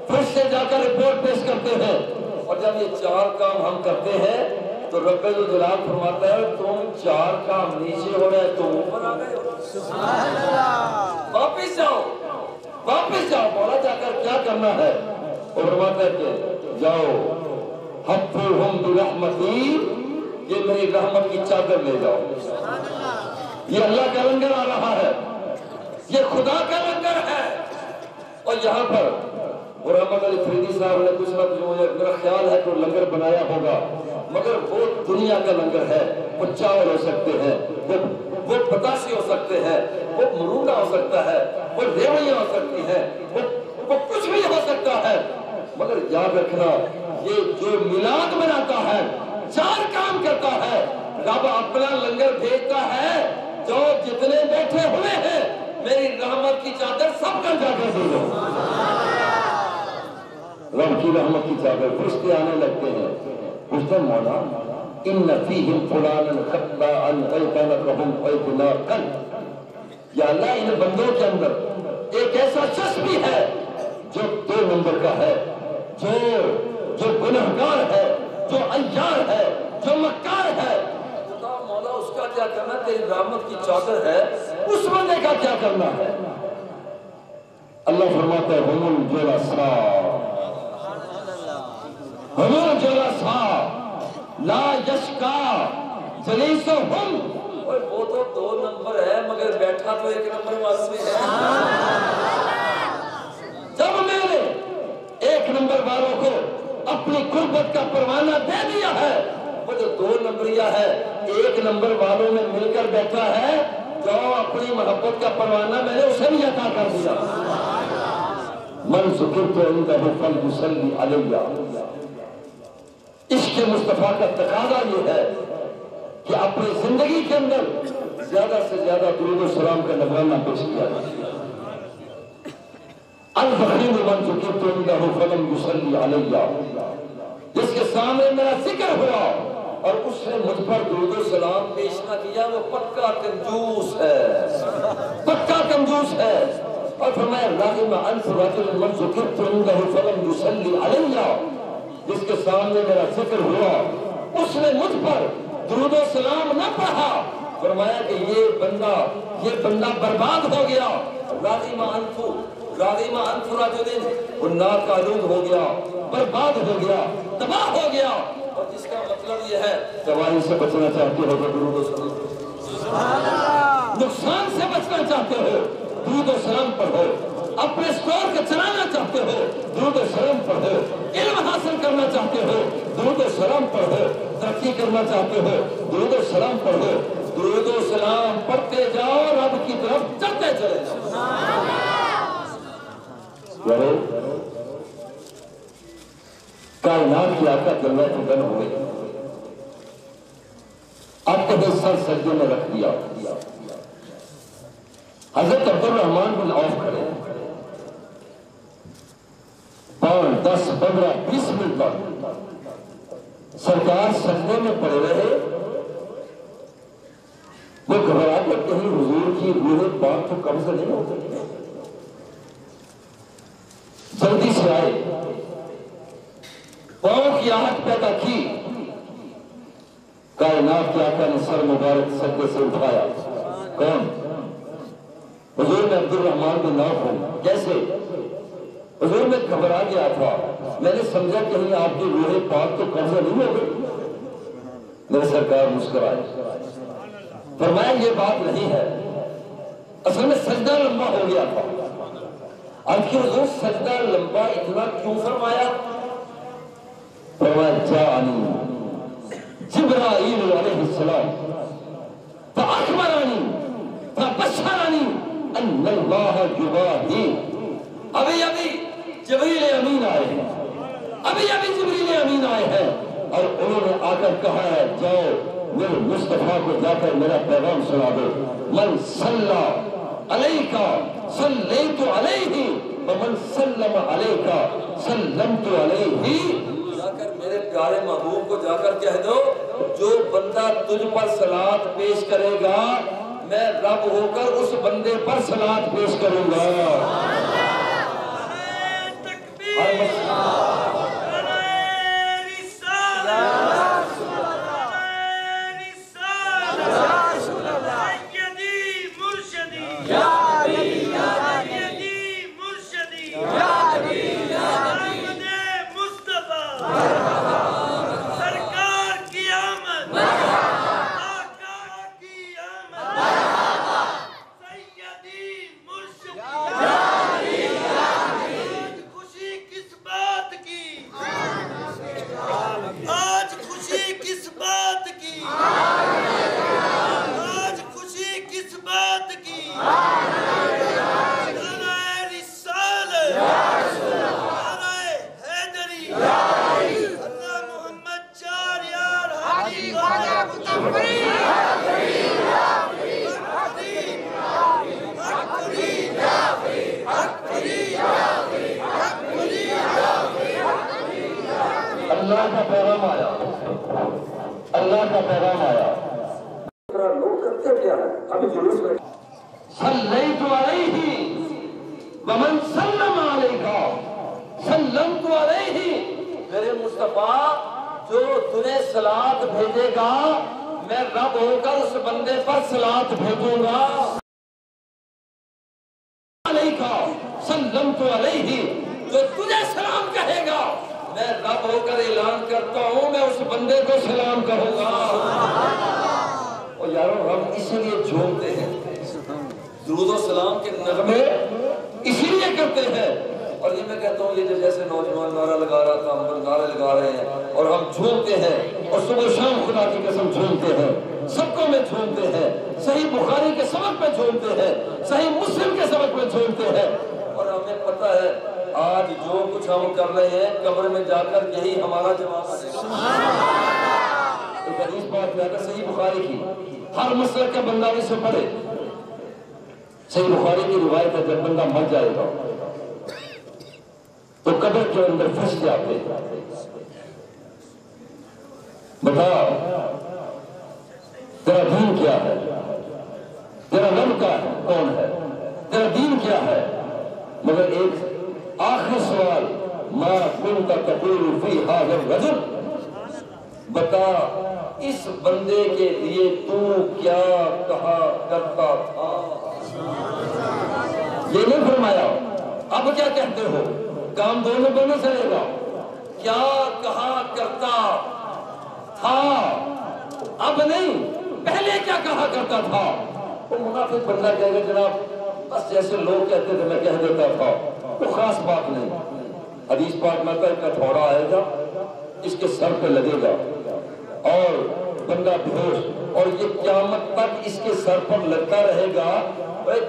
فرشتے جا کر رپورٹ پیش کرتے ہیں، اور جب یہ 4 کام ہم کرتے ہیں تو رب الجلال فرماتا ہے تم 4 کام نیچے ہو رہے تم اوپر آ گئے ہو، سبحان اللہ، واپس جاؤ مولا جا کر کیا کرنا ہے؟ اور فرماتا ہے کہ جاؤ حفظھم برحمتی، یہ میری رحمت کی چادر لے جاؤ. یہ اللہ کا لنگر آ رہا ہے، یہ خدا کا لنگر ہے. اور یہاں پر محمد علی فریدی صاحب نے کچھ نہ کچھ مجھے میرا خیال ہے کہ لنگر بنایا ہوگا، مگر وہ دنیا کا لنگر ہے. وہ چاول ہو سکتے ہیں، وہ پتاسی ہو سکتے ہیں، وہ مرونڈا ہو سکتا ہے، وہ ریوڑیاں ہو سکتی ہیں، وہ کچھ بھی ہو سکتا ہے. مگر یاد رکھنا یہ جو میلاد مناتا ہے 4 کام کرتا ہے. رب اپنا لنگر بھیجتا ہے، جو جتنے بیٹھے ہوئے ہیں میری رحمت کی چادر سب کا جا کر دے دو. رب کی رحمت کی چادر فرشتے آنے لگتے ہیں، پوچھتے ہیں مولا ان فیہم فلانا خطا ان ایقانتہم ایقناقا، یا اللہ ان بندوں کے اندر ایک ایسا شخص بھی ہے جو 2 نمبر کا ہے، جو گنہگار ہے، جو عیار ہے، جو مکار ہے. مولا اس کا کیا کرنا؟ تیری رحمت کی چادر ہے، اس بندے کا کیا کرنا ہے؟ اللہ فرماتا ہے ہم الجلساء لا یشکا جلیسہم. وہ تو 2 نمبر ہے مگر بیٹھا تو 1 نمبر والا بھی ہے. جب میں نے 1 نمبر والوں کو اپنی قربت کا پروانہ دے دیا ہے، وہ جو 2 نمبریہ ہے 1 نمبر والوں میں مل کر بیٹھا ہے، جو اپنی محبت کا پروانہ میں نے اسے بھی عطا کر دیا. من ذکرت عندہ فلیصلی علیہ. عشق مصطفیٰ کا تقاضا یہ ہے کہ اپنی زندگی کے اندر زیادہ سے زیادہ درود و سلام کا نذرانہ پیش کیا جائے. الفقیر من ذکرت عندہ فلیصلی علیہ، جس کے سامنے میرا ذکر ہوا اور اس نے مجھ پر درود و سلام پیش نہ کیا، وہ پکا کنجوس ہے، پکا کنجوس ہے. اور فرمایا راغب انف رجل من ذکرت عنده فلم يصلي علیہ، جس کے سامنے میرا ذکر ہوا اس نے مجھ پر درود و سلام نہ پڑھا، فرمایا کہ یہ بندہ برباد ہو گیا. راغب انف رجل، وہ ناکالود ہو گیا، برباد ہو گیا، تباہ ہو گیا. اور جس کا مطلب یہ ہے تباہی سے بچنا چاہتے ہو تو درود و سلام، نقصان سے بچنا چاہتے ہو درود و سلام پڑھو، اپنے اسٹور کو چلانا چاہتے ہو درود و سلام پڑھو، علم حاصل کرنا چاہتے ہو درود و سلام پڑھو، ترقی کرنا چاہتے ہو درود و سلام پڑھو. درود و سلام پڑھتے جاؤ، رب کی طرف چلتے چلے جاؤ. کائنات کی آقا جلوہ فکر ہوئے، اپنے سر سجدے میں رکھ دیا. حضرت عبدالرحمن بن عوف کھڑے 5 10 15 20 منٹ تک سرکار سجدے میں پڑے رہے. وہ گھبرا کر کہیں حضور کی روح پاک تو قبض نہیں ہوتی، جلدی سے آئے، پاؤں کی آہٹ پیدا کی. کائنات کے آقا نے سر مبارک سجدے سے اٹھایا. کون؟ حضور میں عبدالرحمن بن عوف ہوں. کیسے؟ حضور میں گھبرا گیا تھا، میں نے سمجھا کہیں آپ کی روح پاک تو قبضہ نہیں ہو گئی. میرے سرکار مسکرائے، فرمایا یہ بات نہیں ہے، اصل میں سجدہ لمبا ہو گیا تھا. آج حضور سجدہ لمبا اتنا کیوں فرمایا؟ فرمایا جاءنی جبرائیل علیہ السلام فاخبرنی فبشرنی ان اللہ یباہی. ابھی جبریل امین آئے ہیں، ابھی جبریل امین آئے ہیں اور انہوں نے آ کر کہا ہے جاؤ میرے مصطفیٰ کو جا کر میرا پیغام سنا دو. من صلی علیک صلیت علیہ ومن سلم علیک سلمت علیہ. جا کر میرے پیارے محبوب کو جا کر کہہ دو جو بندہ تجھ پر صلات پیش کرے گا میں رب ہو کر اس بندے پر صلات پیش کروں گا. اللہ کا پیغام آیا، اللہ کا پیغام آیا۔ لوگ کرتے کیا ہے؟ ابھی جلوس میں صلیت علیہ ومن سلم علیہ سلمت علیہ، میرے مصطفیٰ جو تجھے صلات بھیجے گا میں رب ہو کر اس بندے پر صلات بھیجوں گا۔ علیہ سلمت علیہ، جو تجھے سلام کہے گا میں رب ہو کر اعلان کرتا ہوں میں اس بندے کو سلام کہوں گا۔ اور یارو ہم اسی لیے جھومتے ہیں، درود و سلام کے نغمے اسی لیے کرتے ہیں۔ اور یہ میں کہتا ہوں یہ جو جیسے نوجوان نعرہ لگا رہا تھا، ہم نعرے لگا رہے ہیں اور ہم جھومتے ہیں اور صبح شام خدا کی قسم جھومتے ہیں، سب کو میں جھومتے ہیں، صحیح بخاری کے سبق پہ جھومتے ہیں، صحیح مسلم کے سبق پہ جھومتے ہیں۔ اور ہمیں پتہ ہے آج جو کچھ ہم کر رہے ہیں قبر میں جا کر یہی ہمارا جواب ہے۔ ایک حدیث بات ہے صحیح بخاری کی، ہر مسلک کا بندہ اسے پڑھے۔ صحیح بخاری کی روایت ہے جب بندہ مر جائے گا تو قبر کے اندر پھنس جاتے، بتا تیرا دین کیا ہے، تیرا رب کا کون ہے، تیرا دین کیا ہے؟ مگر ایک آخری سوال، ما کنت تقول فی ھذا الرجل، بتا اس بندے کے لیے تو کیا کہا کرتا تھا؟ یہ نہیں فرمایا اب کیا کہتے ہو، کام دونوں دونوں چلے گا، کیا کہا کرتا تھا، اب نہیں پہلے کیا کہا کرتا تھا۔ وہ منافق بندہ کہے گا جناب بس جیسے لوگ کہتے تھے میں کہہ دیتا تھا، تو خاص بات نہیں۔ حدیث پاک میں ایک ہتھوڑا آئے گا اس کے سر پہ لگے گا اور بندہ بھوش، اور یہ قیامت تک اس کے سر پر لگتا رہے گا۔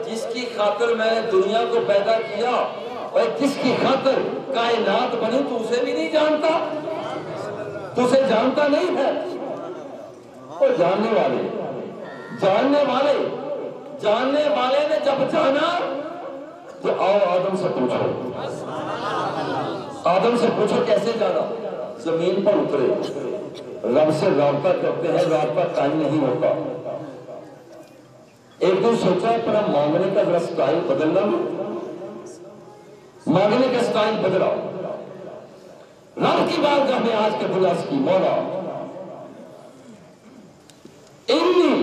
جس کی خاطر میں نے دنیا کو پیدا کیا اور جس کی خاطر کائنات بنی تو اسے بھی نہیں جانتا، تو اسے جانتا نہیں ہے۔ اور جاننے والے نے جب جانا تو آؤ آدم سے پوچھو، آدم سے پوچھو کیسے جانا، زمین پر اترے، رب سے رابطہ کرتے ہیں، رابطہ قائم نہیں ہوتا۔ ایک دن سوچا اپنا مانگنے کا ذرا سٹائل بدلنا، مانگنے کا سٹائل بدلا، رب کی بارگاہ میں آج کے دعا کی، مولا انی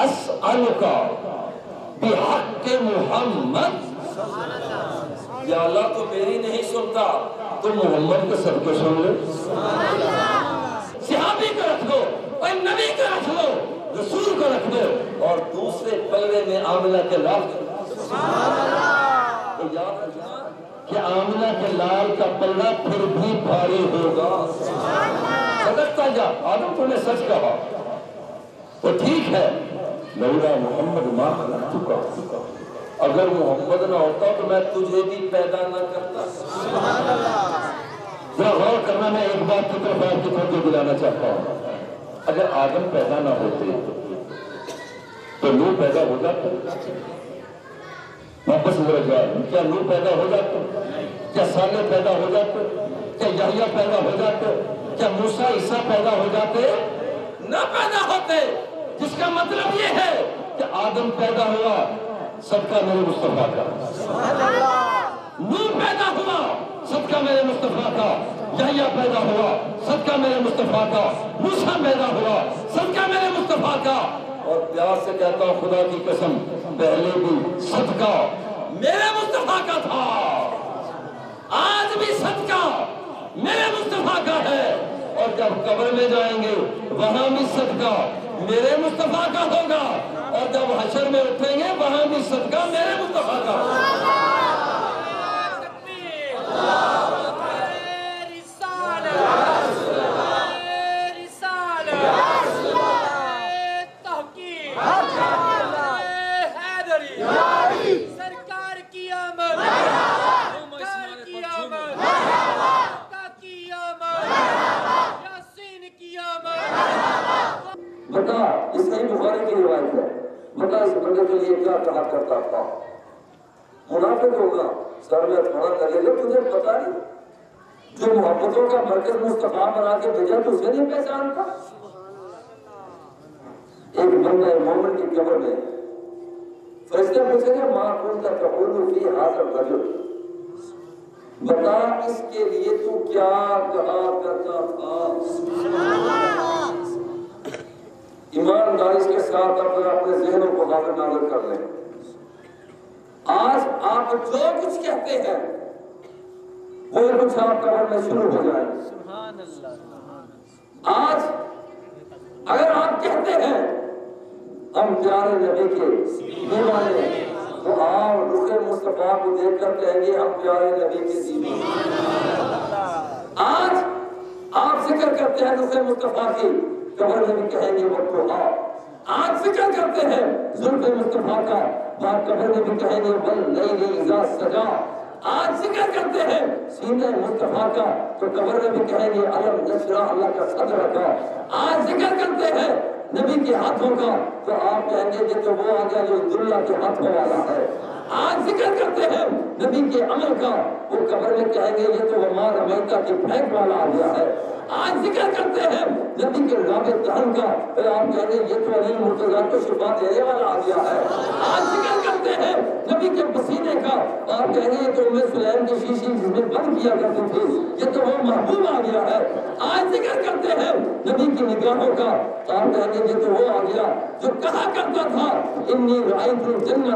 اسألک بحق محمد، یا اللہ تو میری نہیں سنتا تو محمد کے صدقے سن لے، صحابی کو رکھ دو اور نبی کو رکھ دو، رسول کو رکھ دو، اور دوسرے پلڑے میں آمنہ کے لال تو یاد رکھنا کہ آمنہ کے لال کا پلڑا پھر بھی بھاری ہوگا۔ صدقتا جا آدم تو نے سچ کہا، وہ ٹھیک ہے، لولا محمد ما خلقتک، اگر محمد نہ ہوتا تو میں تجھے بھی پیدا نہ کرتا۔ ذرا غور کرنا، میں ایک بات کی طرف آپ کی توجہ دلانا چاہتا ہوں، اگر آدم پیدا نہ ہوتے تو نوح پیدا ہو جاتا، واپس ذرا جائے، کیا نوح پیدا ہو جاتا، کیا صالح پیدا ہو جاتے، کیا یحییٰ پیدا ہو جاتے، کیا موسیٰ عیسیٰ پیدا ہو جاتے؟ نہ پیدا ہوتے۔ جس کا مطلب یہ ہے کہ آدم پیدا ہوا صدقہ میرے مصطفیٰ کا، نوح پیدا ہوا صدقہ میرے مصطفیٰ کا یحییٰ پیدا ہوا، صدقہ میرے مصطفیٰ کا موسیٰ پیدا ہوا، صدقہ میرے مصطفیٰ کا۔ اور پیار سے کہتا ہوں خدا کی قسم، پہلے بھی صدقہ میرے مصطفیٰ کا تھا، آج بھی صدقہ میرے مصطفیٰ کا ہے، اور جب قبر میں جائیں گے وہاں بھی صدقہ میرے مصطفیٰ کا ہوگا، اور جب حشر میں اٹھیں گے وہاں بھی صدقہ میرے مصطفیٰ کا ہوگا۔ بتا اس صحیح بخاری کی روایت ہے، بتا اس بندے کے لیے کیا کہا کرتا تھا؟ منافق ہوگا، سر میں کھڑا کر لے گا، تجھے پتا نہیں جو محبتوں کا مرکز مصطفیٰ بنا کے بھیجا تو اسے نہیں پہچانتا۔ ایک بندہ مومن کی قبر میں فرشتے پوچھیں گے ماں کنت تقول فی ھذا الرجل، بتا اس کے لیے تو کیا کہا کرتا تھا؟ ایمانداری کے ساتھ اپنے ذہنوں کو حاضر ناظر کر لیں۔ آج آپ جو کچھ کہتے ہیں وہ کچھ آپ قبر میں شروع ہو جائے۔ آج اگر آپ کہتے ہیں ہم پیارے نبی کے دیوانے ہیں تو آپ رخ مصطفیٰ کو دیکھ کر کہیں گے ہم پیارے نبی کے دیوانے۔ آج آپ ذکر کرتے ہیں رخ مصطفیٰ کی، قبر میں بھی کہیں گے وہ تو آج فکر کرتے ہیں زلف مصطفیٰ کا، بات قبر میں بھی کہیں گے واللیل اذا سجا۔ آج ذکر کرتے ہیں سینہ مصطفیٰ کا تو قبر میں بھی کہیں گے الم نشرح، اللہ کا صدر کا۔ آج ذکر کرتے ہیں نبی کے ہاتھوں کا تو آپ کہیں گے کہ تو وہ آ گیا جو عبداللہ کے ہاتھوں والا ہے۔ آج ذکر کرتے ہیں نبی کے عمل کا، وہ قبر میں کہیں گے یہ تو وما رمیتا کی پھینک والا آ گیا ہے۔ آج ذکر کرتے ہیں نبی کے رابط دہن کا، پھر آپ کہیں گے یہ تو علی مرتضیٰ کو شفا دینے والا آ گیا ہے۔ آج ذکر کرتے ہیں نبی کے پسینے کا، آپ کہیں گے یہ تو ام سلیم کی شیشی جس میں بند کیا کرتی تھی، یہ تو وہ محبوب آ گیا ہے۔ آج ذکر کرتے ہیں نبی کی نگاہوں کا، آپ کہیں گے یہ تو وہ آ گیا جو کہا کرتا تھا انی رأیت الجنۃ،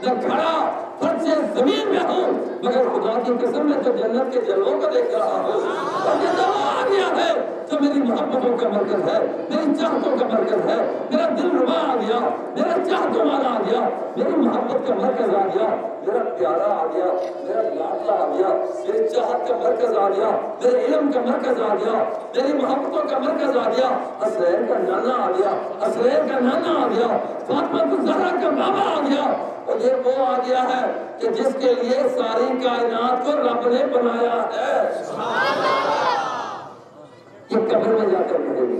میں کھڑا فرش زمین میں ہوں مگر خدا کی قسم میں تو جنت کے جلووں کو دیکھ رہا ہوں، اور یہ تو وہ آ گیا ہے جو میری محبتوں کا مرکز ہے، میری چاہتوں کا مرکز ہے، میرا دل ربا آ گیا، میرا چاہتوں والا آ گیا، میری محبت کا مرکز آ گیا، میرا پیارا آ گیا، میرا لاڈلا آ گیا، میری چاہت کا مرکز آ گیا، میرے علم کا مرکز آ گیا، میری محبتوں کا مرکز آ گیا، حسین کا نانا آ گیا، حسین کا نانا آ گیا، فاطمہ الزہرا کا بابا آ گیا، اور یہ وہ آ گیا ہے کہ جس کے لیے ساری کائنات کو رب نے بنایا ہے۔ یہ قبر میں جا کر کہے گی۔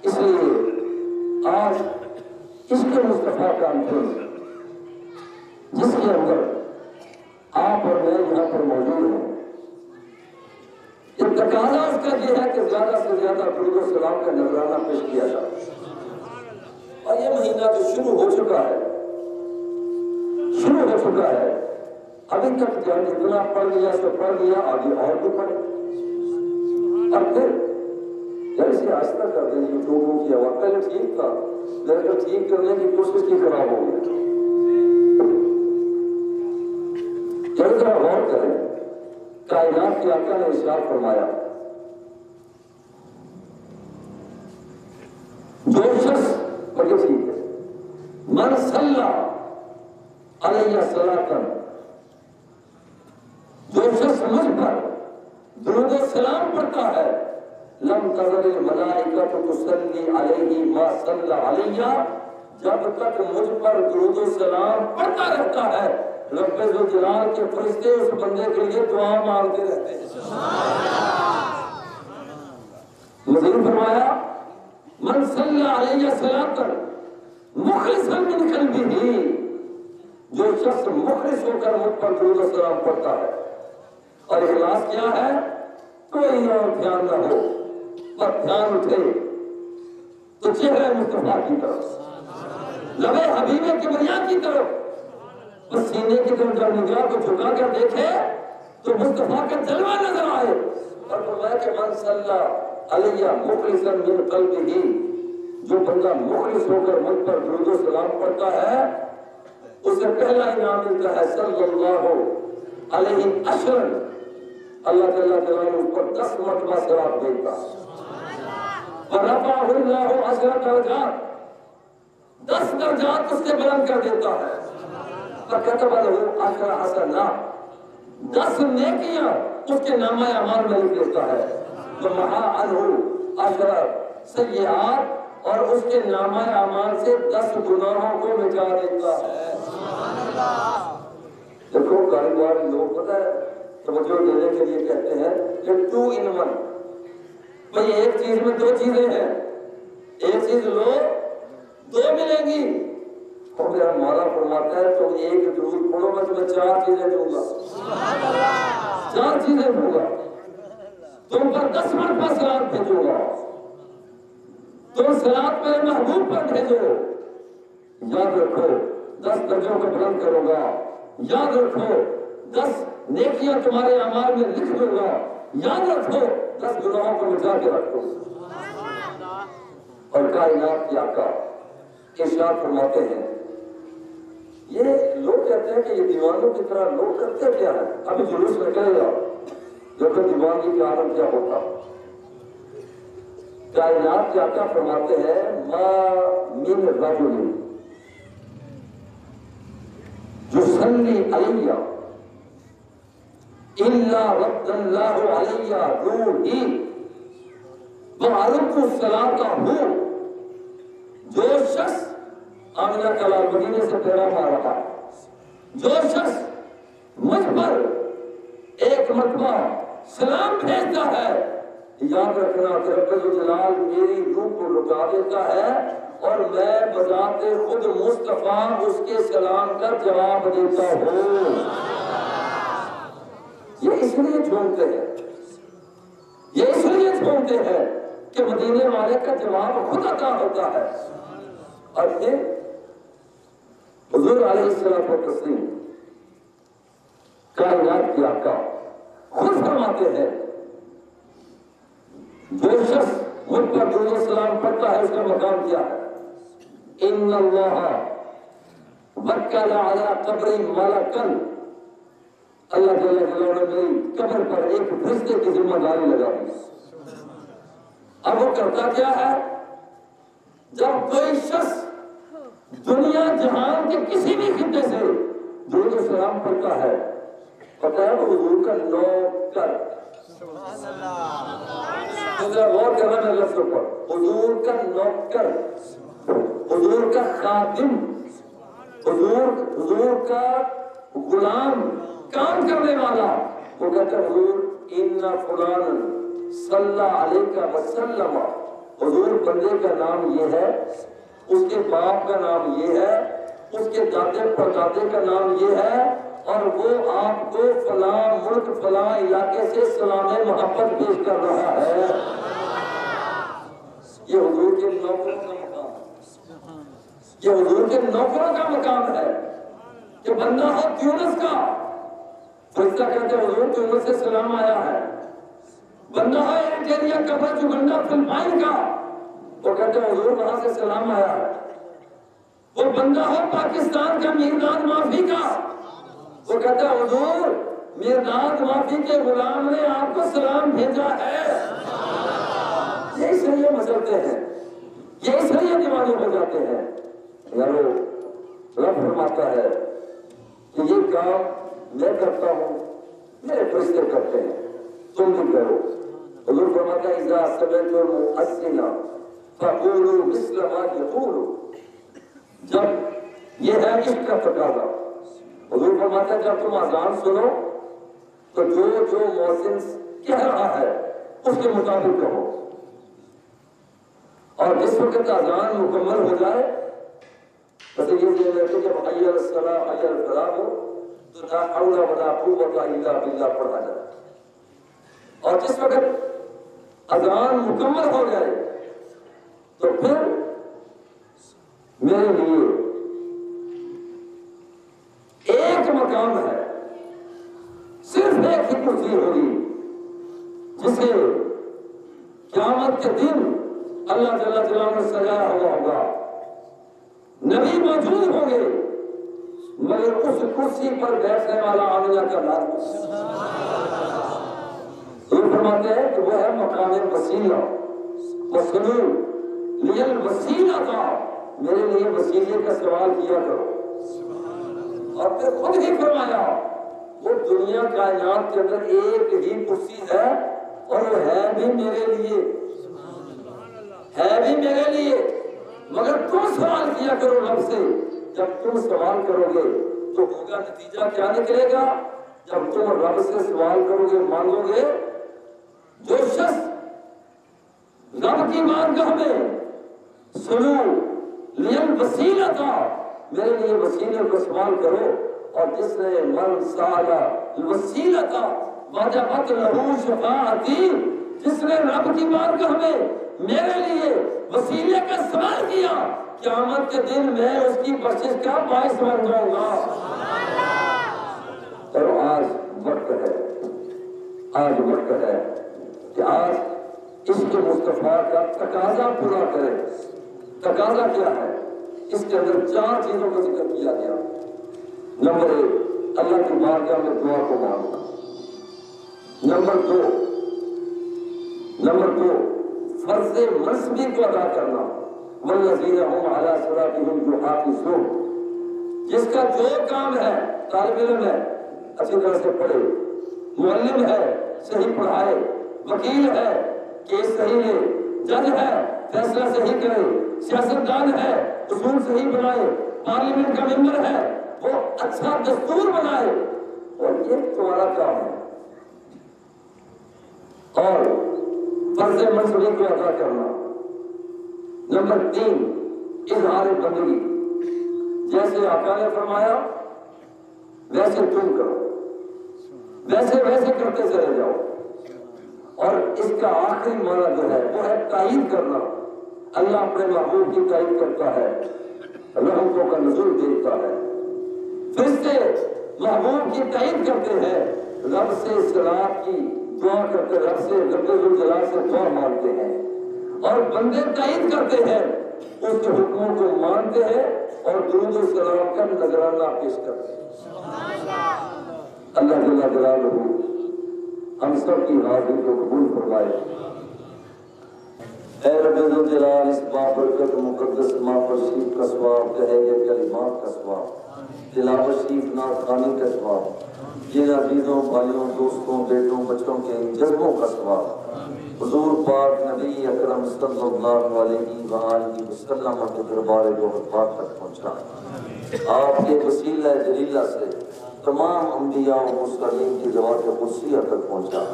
اس لیے آج عشق مصطفیٰ کا انداز جس کے اندر آپ اور میں یہاں پر موجود ہیں، یہ تقاضا اس کا یہ ہے کہ زیادہ سے زیادہ درود و سلام کا نذرانہ پیش کیا جائے۔ اور یہ مہینہ جو شروع ہو چکا ہے ابھی تک جان جتنا پڑھ لیا سو پڑھ لیا، آگے اور بھی پڑھے، اور پھر جیسے آہستہ کر دیں یوٹیوبوں کی آواز پہلے ٹھیک تھا، لیکن ٹھیک کرنے کی کوشش کی خراب ہو گئی۔ ذرا غور کریں، کائنات کے آقا نے ارشاد فرمایا جو شخص بڑے ٹھیک ہے من صلی علیہ صلاۃ، جو شخص مجھ پر درود و سلام پڑھتا ہے لم تزل الملائکۃ تصلی علیہ ما صلی علیہ، جب تک مجھ پر درود و سلام پڑھتا رہتا ہے رب ذوالجلال کے فرشتے اس بندے کے لیے دعا مانگتے رہتے ہیں۔ مزید فرمایا من صلی علیہ صلاۃ مخلصا من قلبہ، جو شخص مخلص ہو کر مجھ پر درود و سلام پڑھتا ہے، اور اخلاص کیا ہے کوئی اور دھیان نہ ہو اور دھیان اٹھے تو چہرے مصطفیٰ کی طرف، لبے حبیب کبریا کی طرف، بس سینے کی طرف جب نگاہ کو جھکا کر دیکھے تو مصطفیٰ کا جلوہ نظر آئے، اور فرمایا کہ من صلی علیہ مخلصا من قلبہ، جو بندہ مخلص ہو کر مجھ پر درود و سلام پڑھتا ہے اسے پہلا انعام ملتا ہے صلی اللہ علیہ عشرا، اللہ جل جلالہ اس پر 10 مرتبہ ثواب دیتا ہے، ورفعہ اللہ 10 درجات، 10 درجات اس کے بلند کر دیتا ہے، فکتب لہ 10 حسنات، 10 نیکیاں اس کے نامہ اعمال میں لکھ دیتا ہے، ومحا عنہ 10 سیئات، اور اس کے نامہ اعمال سے 10 گناہوں کو مٹا دیتا ہے۔ دیکھو کاروبار لوگ پتہ ہے توجہ دینے کے لیے کہتے ہیں کہ 2 in 1، بھئی ایک چیز میں 2 چیزیں ہیں، ایک چیز لو 2 ملیں گی، اور میرا مولا فرماتا ہے تم ایک درود پڑھو میں تمہیں 4 چیزیں دوں گا، 4 چیزیں دوں گا، تم پر 10 مرتبہ صلوات بھیجوں گا، تم صلوات میرے محبوب پر بھیجو، یاد رکھو 10 درجوں کو بلند کروں گا، یاد رکھو 10 نیکیاں تمہارے اعمال میں لکھ دوں گا، یاد رکھو 10 گناہوں کو مٹا کے رکھو۔ اور کائنات کے آقا ارشاد فرماتے ہیں، یہ لوگ کہتے ہیں کہ یہ دیوانوں کی طرح لوگ کرتے کیا ہے، ابھی جلوس نکلے گا لیکن دیوانگی کا عالم کیا ہوتا۔ کائنات کے آقا فرماتے ہیں ما من رجل یصلی علیہ الا رد اللہ علیہ روحی وعلمت الصلاۃ، جو شخص آمنہ کلال مدینے سے پھیرا مار رہا ہے، جو شخص مجھ پر ایک مرتبہ سلام بھیجتا ہے، یاد رکھنا کہ رب الجلال میری روح کو لٹا دیتا ہے اور میں بذات خود مصطفیٰ اس کے سلام کا جواب دیتا ہوں۔ یہ اس لیے جھومتے ہیں، یہ اس لیے جھومتے ہیں کہ مدینے والے کا جواب خود عطا ہوتا ہے۔ اور پھر حضور علیہ الصلوۃ والتسلیم کائنات کے آقا خود فرماتے ہیں جو شخص مجھ پر درود و سلام پڑھتا ہے اس کا مقام کیا ہے، ان اللہ وکل علی قبری ملکا، اللہ جل جلالہ نے میری قبر پر ایک فرشتے کی ذمہ داری لگا دی۔ اب وہ کرتا کیا ہے، جب کوئی شخص دنیا جہان کے کسی بھی خطے سے درود و سلام پڑھتا ہے، پتہ ہے وہ حضور کا نوکر، غور کرنا میرے لفظوں پر، حضور کا نوکر، حضور کا خادم، حضور کا غلام، کام کرنے والا، وہ کہتا ہے حضور ان فلانا صلی علیہ وسلم، حضور بندے کا نام یہ ہے، اس کے باپ کا نام یہ ہے، اس کے دادے پردادے کا نام یہ ہے، اور وہ آپ کو فلاں ملک فلاں علاقے سے سلام محبت پیش کر رہا ہے۔ یہ حضور کے نوکروں کا مقام ہے، یہ حضور کے نوکروں کا مقام ہے کہ بندہ ہو تیونس کا، فرشتہ کہتے ہیں حضور تیونس سے سلام آیا ہے، بندہ ہو اینٹیریا کبر چگنڈا فلپائن کا، وہ کہتے ہیں حضور وہاں سے سلام آیا ہے، وہ بندہ ہو پاکستان کا میرداد مافی کا، وہ کہتا ہے حضور میرداد مافی کے غلام نے آپ کو سلام بھیجا ہے۔ یہ اس لیے مسلتے ہیں، یہ اس لیے دیوانے ہو جاتے ہیں۔ یارو رب فرماتا ہے کہ یہ کام میں کرتا ہوں، میرے فرشتے کرتے ہیں، تم بھی کرو۔ حضور فرماتا ہے اذا سمعتم المؤذن فقولوا مثل ما یقول، جب یہ ہے عشق کا تقاضا، حضور فرماتا ہے جب تم اذان سنو تو جو مؤذن کہہ رہا ہے اس کے مطابق کہو، اور جس وقت اذان مکمل ہو جائے بس یہ دین ہے کہ جب حی علی الصلاۃ حی علی الفلاح ہو تو لا حول ولا قوت الا باللہ پڑھا جائے، اور جس وقت اذان مکمل ہو جائے تو پھر میرے لیے ایک مقام ہے، صرف ایک کرسی ہوگی جسے قیامت کے دن اللہ جل جلالہ نے سجایا ہوا ہوگا. نبی موجود ہوں گے مگر اس کرسی پر بیٹھنے والا آمینہ کا لال. یہ فرماتے ہیں کہ وہ ہے مقام وسیلہ. وسلو لیل وسیلہ تھا، میرے لیے وسیلے کا سوال کیا کرو. اور پھر خود ہی فرمایا وہ دنیا کائنات کے اندر ایک ہی کرسی ہے اور وہ ہے بھی میرے لیے، ہے بھی میرے لیے. مگر تم سوال کیا کرو رب سے. جب تم سوال کرو گے تو ہوگا نتیجہ کیا نکلے گا؟ جب تم رب سے سوال کرو گے مانگو گے، جو شخص رب کی بارگاہ میں سنو لیل وسیلہ تھا، میرے لیے وسیلے کو سوال کرو. اور جس نے من سالا الوسیلہ تھا وجبت لہو شفاعتی، جس نے رب کی بارگاہ میں میرے لیے وسیلے کا سوال کیا، قیامت کے دن میں اس کی بخشش کا باعث بن جاؤں گا. اور آج وقت ہے کہ آج عشق مصطفیٰ کا تقاضا پورا کرے. تقاضا کیا ہے؟ اس کے اندر 4 چیزوں کا ذکر کیا گیا. نمبر 1 اللہ کی بارگاہ میں دعا کو مانگنا. نمبر 2 فرض منصبی کو ادا کرنا. والذین هم علی صلاتهم یحافظون، جس کا جو کام ہے، طالب علم ہے اچھی طرح سے پڑھے، معلم ہے صحیح پڑھائے، وکیل ہے کیس صحیح لے، جج ہے فیصلہ صحیح کرے، سیاستدان ہے اصول صحیح بنائے، پارلیمنٹ کا ممبر ہے وہ اچھا دستور بنائے. اور یہ تمہارا کام ہے. اور فرض منصبی کو ادا کرنا. نمبر 3 اظہار بندگی. جیسے آقا نے فرمایا ویسے تم کرو، ویسے کرتے چلے جاؤ. اور اس کا آخری معنی جو ہے وہ ہے تائید کرنا. اللہ اپنے محبوب کی تائید کرتا ہے، رحمتوں کا نزول دیکھتا ہے. فرشتے محبوب کی تائید کرتے ہیں، رب سے صلاۃ کی دعا کرتے، رب سے رب ذوالجلال سے دعا مانگتے ہیں. اور بندے تائید کرتے ہیں، اس کے حکموں کو مانتے ہیں اور درود و سلام کا نذرانہ پیش کرتے ہیں. اللہ جل جلالہ ہم سب کی حاضری کو قبول فرمائے. اے رب ذوالجلال اس بابرکت مقدس ماہ پر شریف کا ثواب، کہے گئے کلمات کا ثواب، تلاوت شریف نعت خوانی کا ثواب، جن عزیزوں بھائیوں دوستوں بیٹوں بچوں کے ان جذبوں کا ثواب حضور پاک نبی اکرم صلی اللہ علیہ وآلہ وسلم کے دربار گوہر تک پہنچا. آپ کے وسیلہ جلیلہ سے تمام انبیاء و مرسلین کی ذوات قدسیہ تک پہنچا.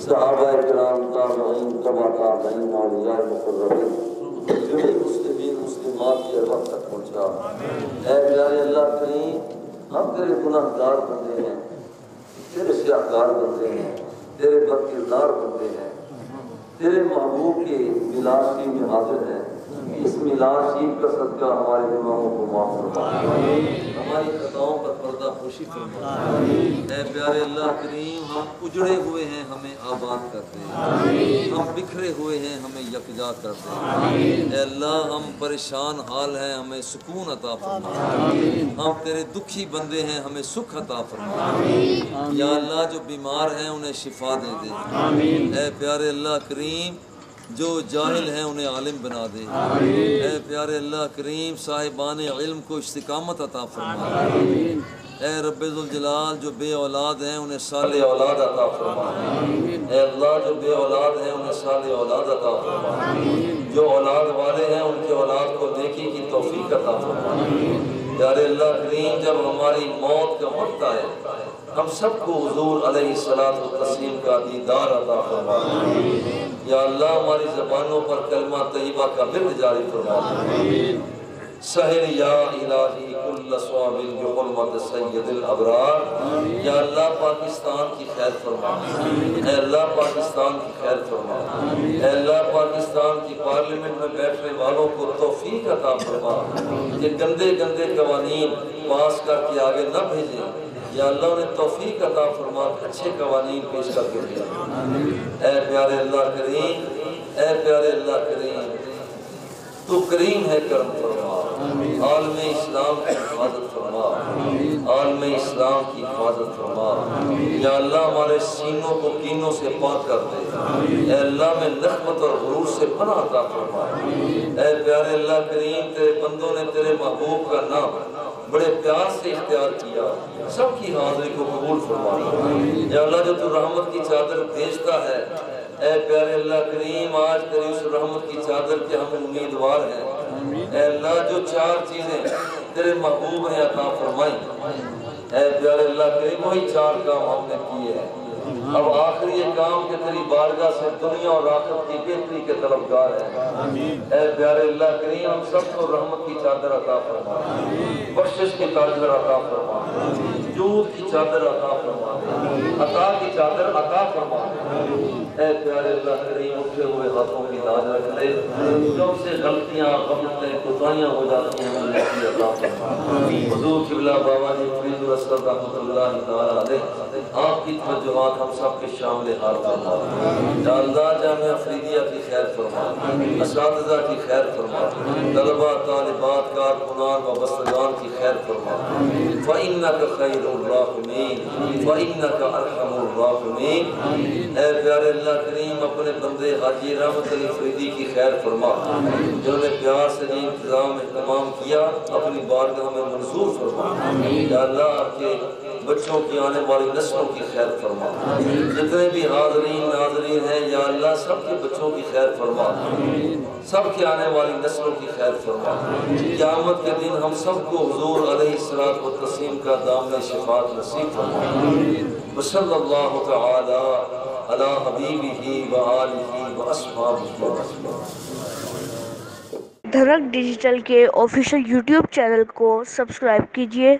صحابہ کرام تابعین تبع تابعین اولیاء مقربین جميع مسلمین مسلمات کی ارواح تک پہنچا. اے پیارے اللہ کریم، ہم تیرے گناہ گار بندے ہیں، تیرے سیاہ کار بندے ہیں، تیرے بد کردار بندے ہیں، تیرے محبوب کے میلاد شریف میں حاضر ہیں. اس میلاد شریف کا صدقہ ہمارے گناہوں کو معاف فرما، ہماری خطاؤں پر پردہ پوشی فرما. اے پیارے اللہ کریم، ہم اجڑے ہوئے ہیں ہمیں آباد کر دے، ہم بکھرے ہوئے ہیں ہمیں یکجا کر دے. اے اللہ ہم پریشان حال ہیں ہمیں سکون عطا فرما. ہم تیرے دکھی بندے ہیں ہمیں سکھ عطا فرما. یا اللہ جو بیمار ہیں انہیں شفا دے دے. اے پیارے اللہ کریم جو جاہل ہیں انہیں عالم بنا دے. اے پیارے اللہ کریم صاحبان علم کو استقامت عطا فرما. اے رب ذوالجلال جو بے اولاد ہیں انہیں صالح اولاد عطا فرما. اے اللہ جو بے اولاد ہیں انہیں صالح اولاد عطا فرما. جو اولاد والے ہیں ان کے اولاد کو نیکی کی توفیق عطا فرما. پیارے اللہ کریم جب ہماری موت کا وقت آئے ہم سب کو حضور علیہ الصلوۃ والتسلیم کا دیدار عطا فرما. یا اللہ ہماری زبانوں پر کلمہ طیبہ کا ورد جاری فرما. سہل یا الہی کل صوابل بحرمت سید الابرار. یا اللہ پاکستان کی خیر فرما. اے اللہ پاکستان کی خیر فرما. اے اللہ پاکستان کی پارلیمنٹ میں بیٹھنے والوں کو توفیق عطا فرما کہ گندے گندے قوانین پاس کر کے آگے نہ بھیجیں. یا اللہ انہیں توفیق عطا فرما کے اچھے قوانین پیش کر کے دیا۔ اے پیارے اللہ کریم، اے پیارے اللہ کریم، تو کریم ہے، کرم فرما، عالم اسلام کی حفاظت فرما، عالم اسلام کی حفاظت فرما۔ یا اللہ ہمارے سینوں کو کینوں سے پاک کر دے، اے اللہ میں نخوت اور غرور سے پناہ عطا فرما۔ اے پیارے اللہ کریم، تیرے بندوں نے تیرے محبوب کا نام بڑے پیار سے اختیار کیا، سب کی حاضری کو قبول فرما۔ یا اللہ جو تو رحمت کی چادر بھیجتا ہے، اے پیارے اللہ کریم، آج تیری اس رحمت کی چادر کے ہم امیدوار ہیں۔ اے اللہ جو چار چیزیں تیرے محبوب نے عطا فرمائی، اے پیارے اللہ کریم وہی چار کام ہم نے کیے ہیں۔ اب آخری یہ کام کہ تیری بارگاہ سے دنیا اور آخرت کی بہتری کے طلبگار ہیں۔ اے پیارے اللہ کریم، ہم سب کو رحمت کی چادر عطا فرما، بخشش کی چادر عطا فرما، جود کی چادر عطا فرما، عطا کی چادر عطا فرما۔ اے پیارے اللہ کریم، اٹھے ہوئے ہاتھوں کی لاج رکھ لے، جو سے غلطیاں غلطیں کوتاہیاں ہو جاتی ہیں اللہ کی عطا فرما۔ حضور قبلہ بابا جی فرید الاسد رحمۃ اللہ تعالیٰ علیہ، آپ کی توجہات ہم سب کے شامل حال فرما۔ یا اللہ جامعہ فریدیہ کی خیر فرما، اساتذہ کی خیر فرما، طلبہ طالبات کارکنان و بستگان کی خیر فرما۔ فإنک خیر الراحمین، فإنک ارحم الراحمین۔ اے پیارے اللہ کریم، اپنے بندے حاجی رحمت علی فریدی کی خیر فرما، جنہوں نے پیار سے یہ انتظام اہتمام کیا، اپنی بارگاہ میں منظور فرما۔ یا اللہ آپ کے بچوں کی آنے والی نسلوں کی خیر فرما، جتنے بھی حاضرین ناظرین ہیں یا اللہ سب کے بچوں کی خیر فرما، سب کے آنے والی نسلوں کی خیر فرما۔ قیامت کے دن ہم سب کو حضور علیہ الصلوۃ والتسلیم کا دامن شفاعت نصیب فرما۔ وصلی اللہ تعالی علی حبیبہ وآلہ واصحابہ وسلم۔ دھنک ڈیجیٹل کے آفیشیل یوٹیوب چینل کو سبسکرائب کیجیے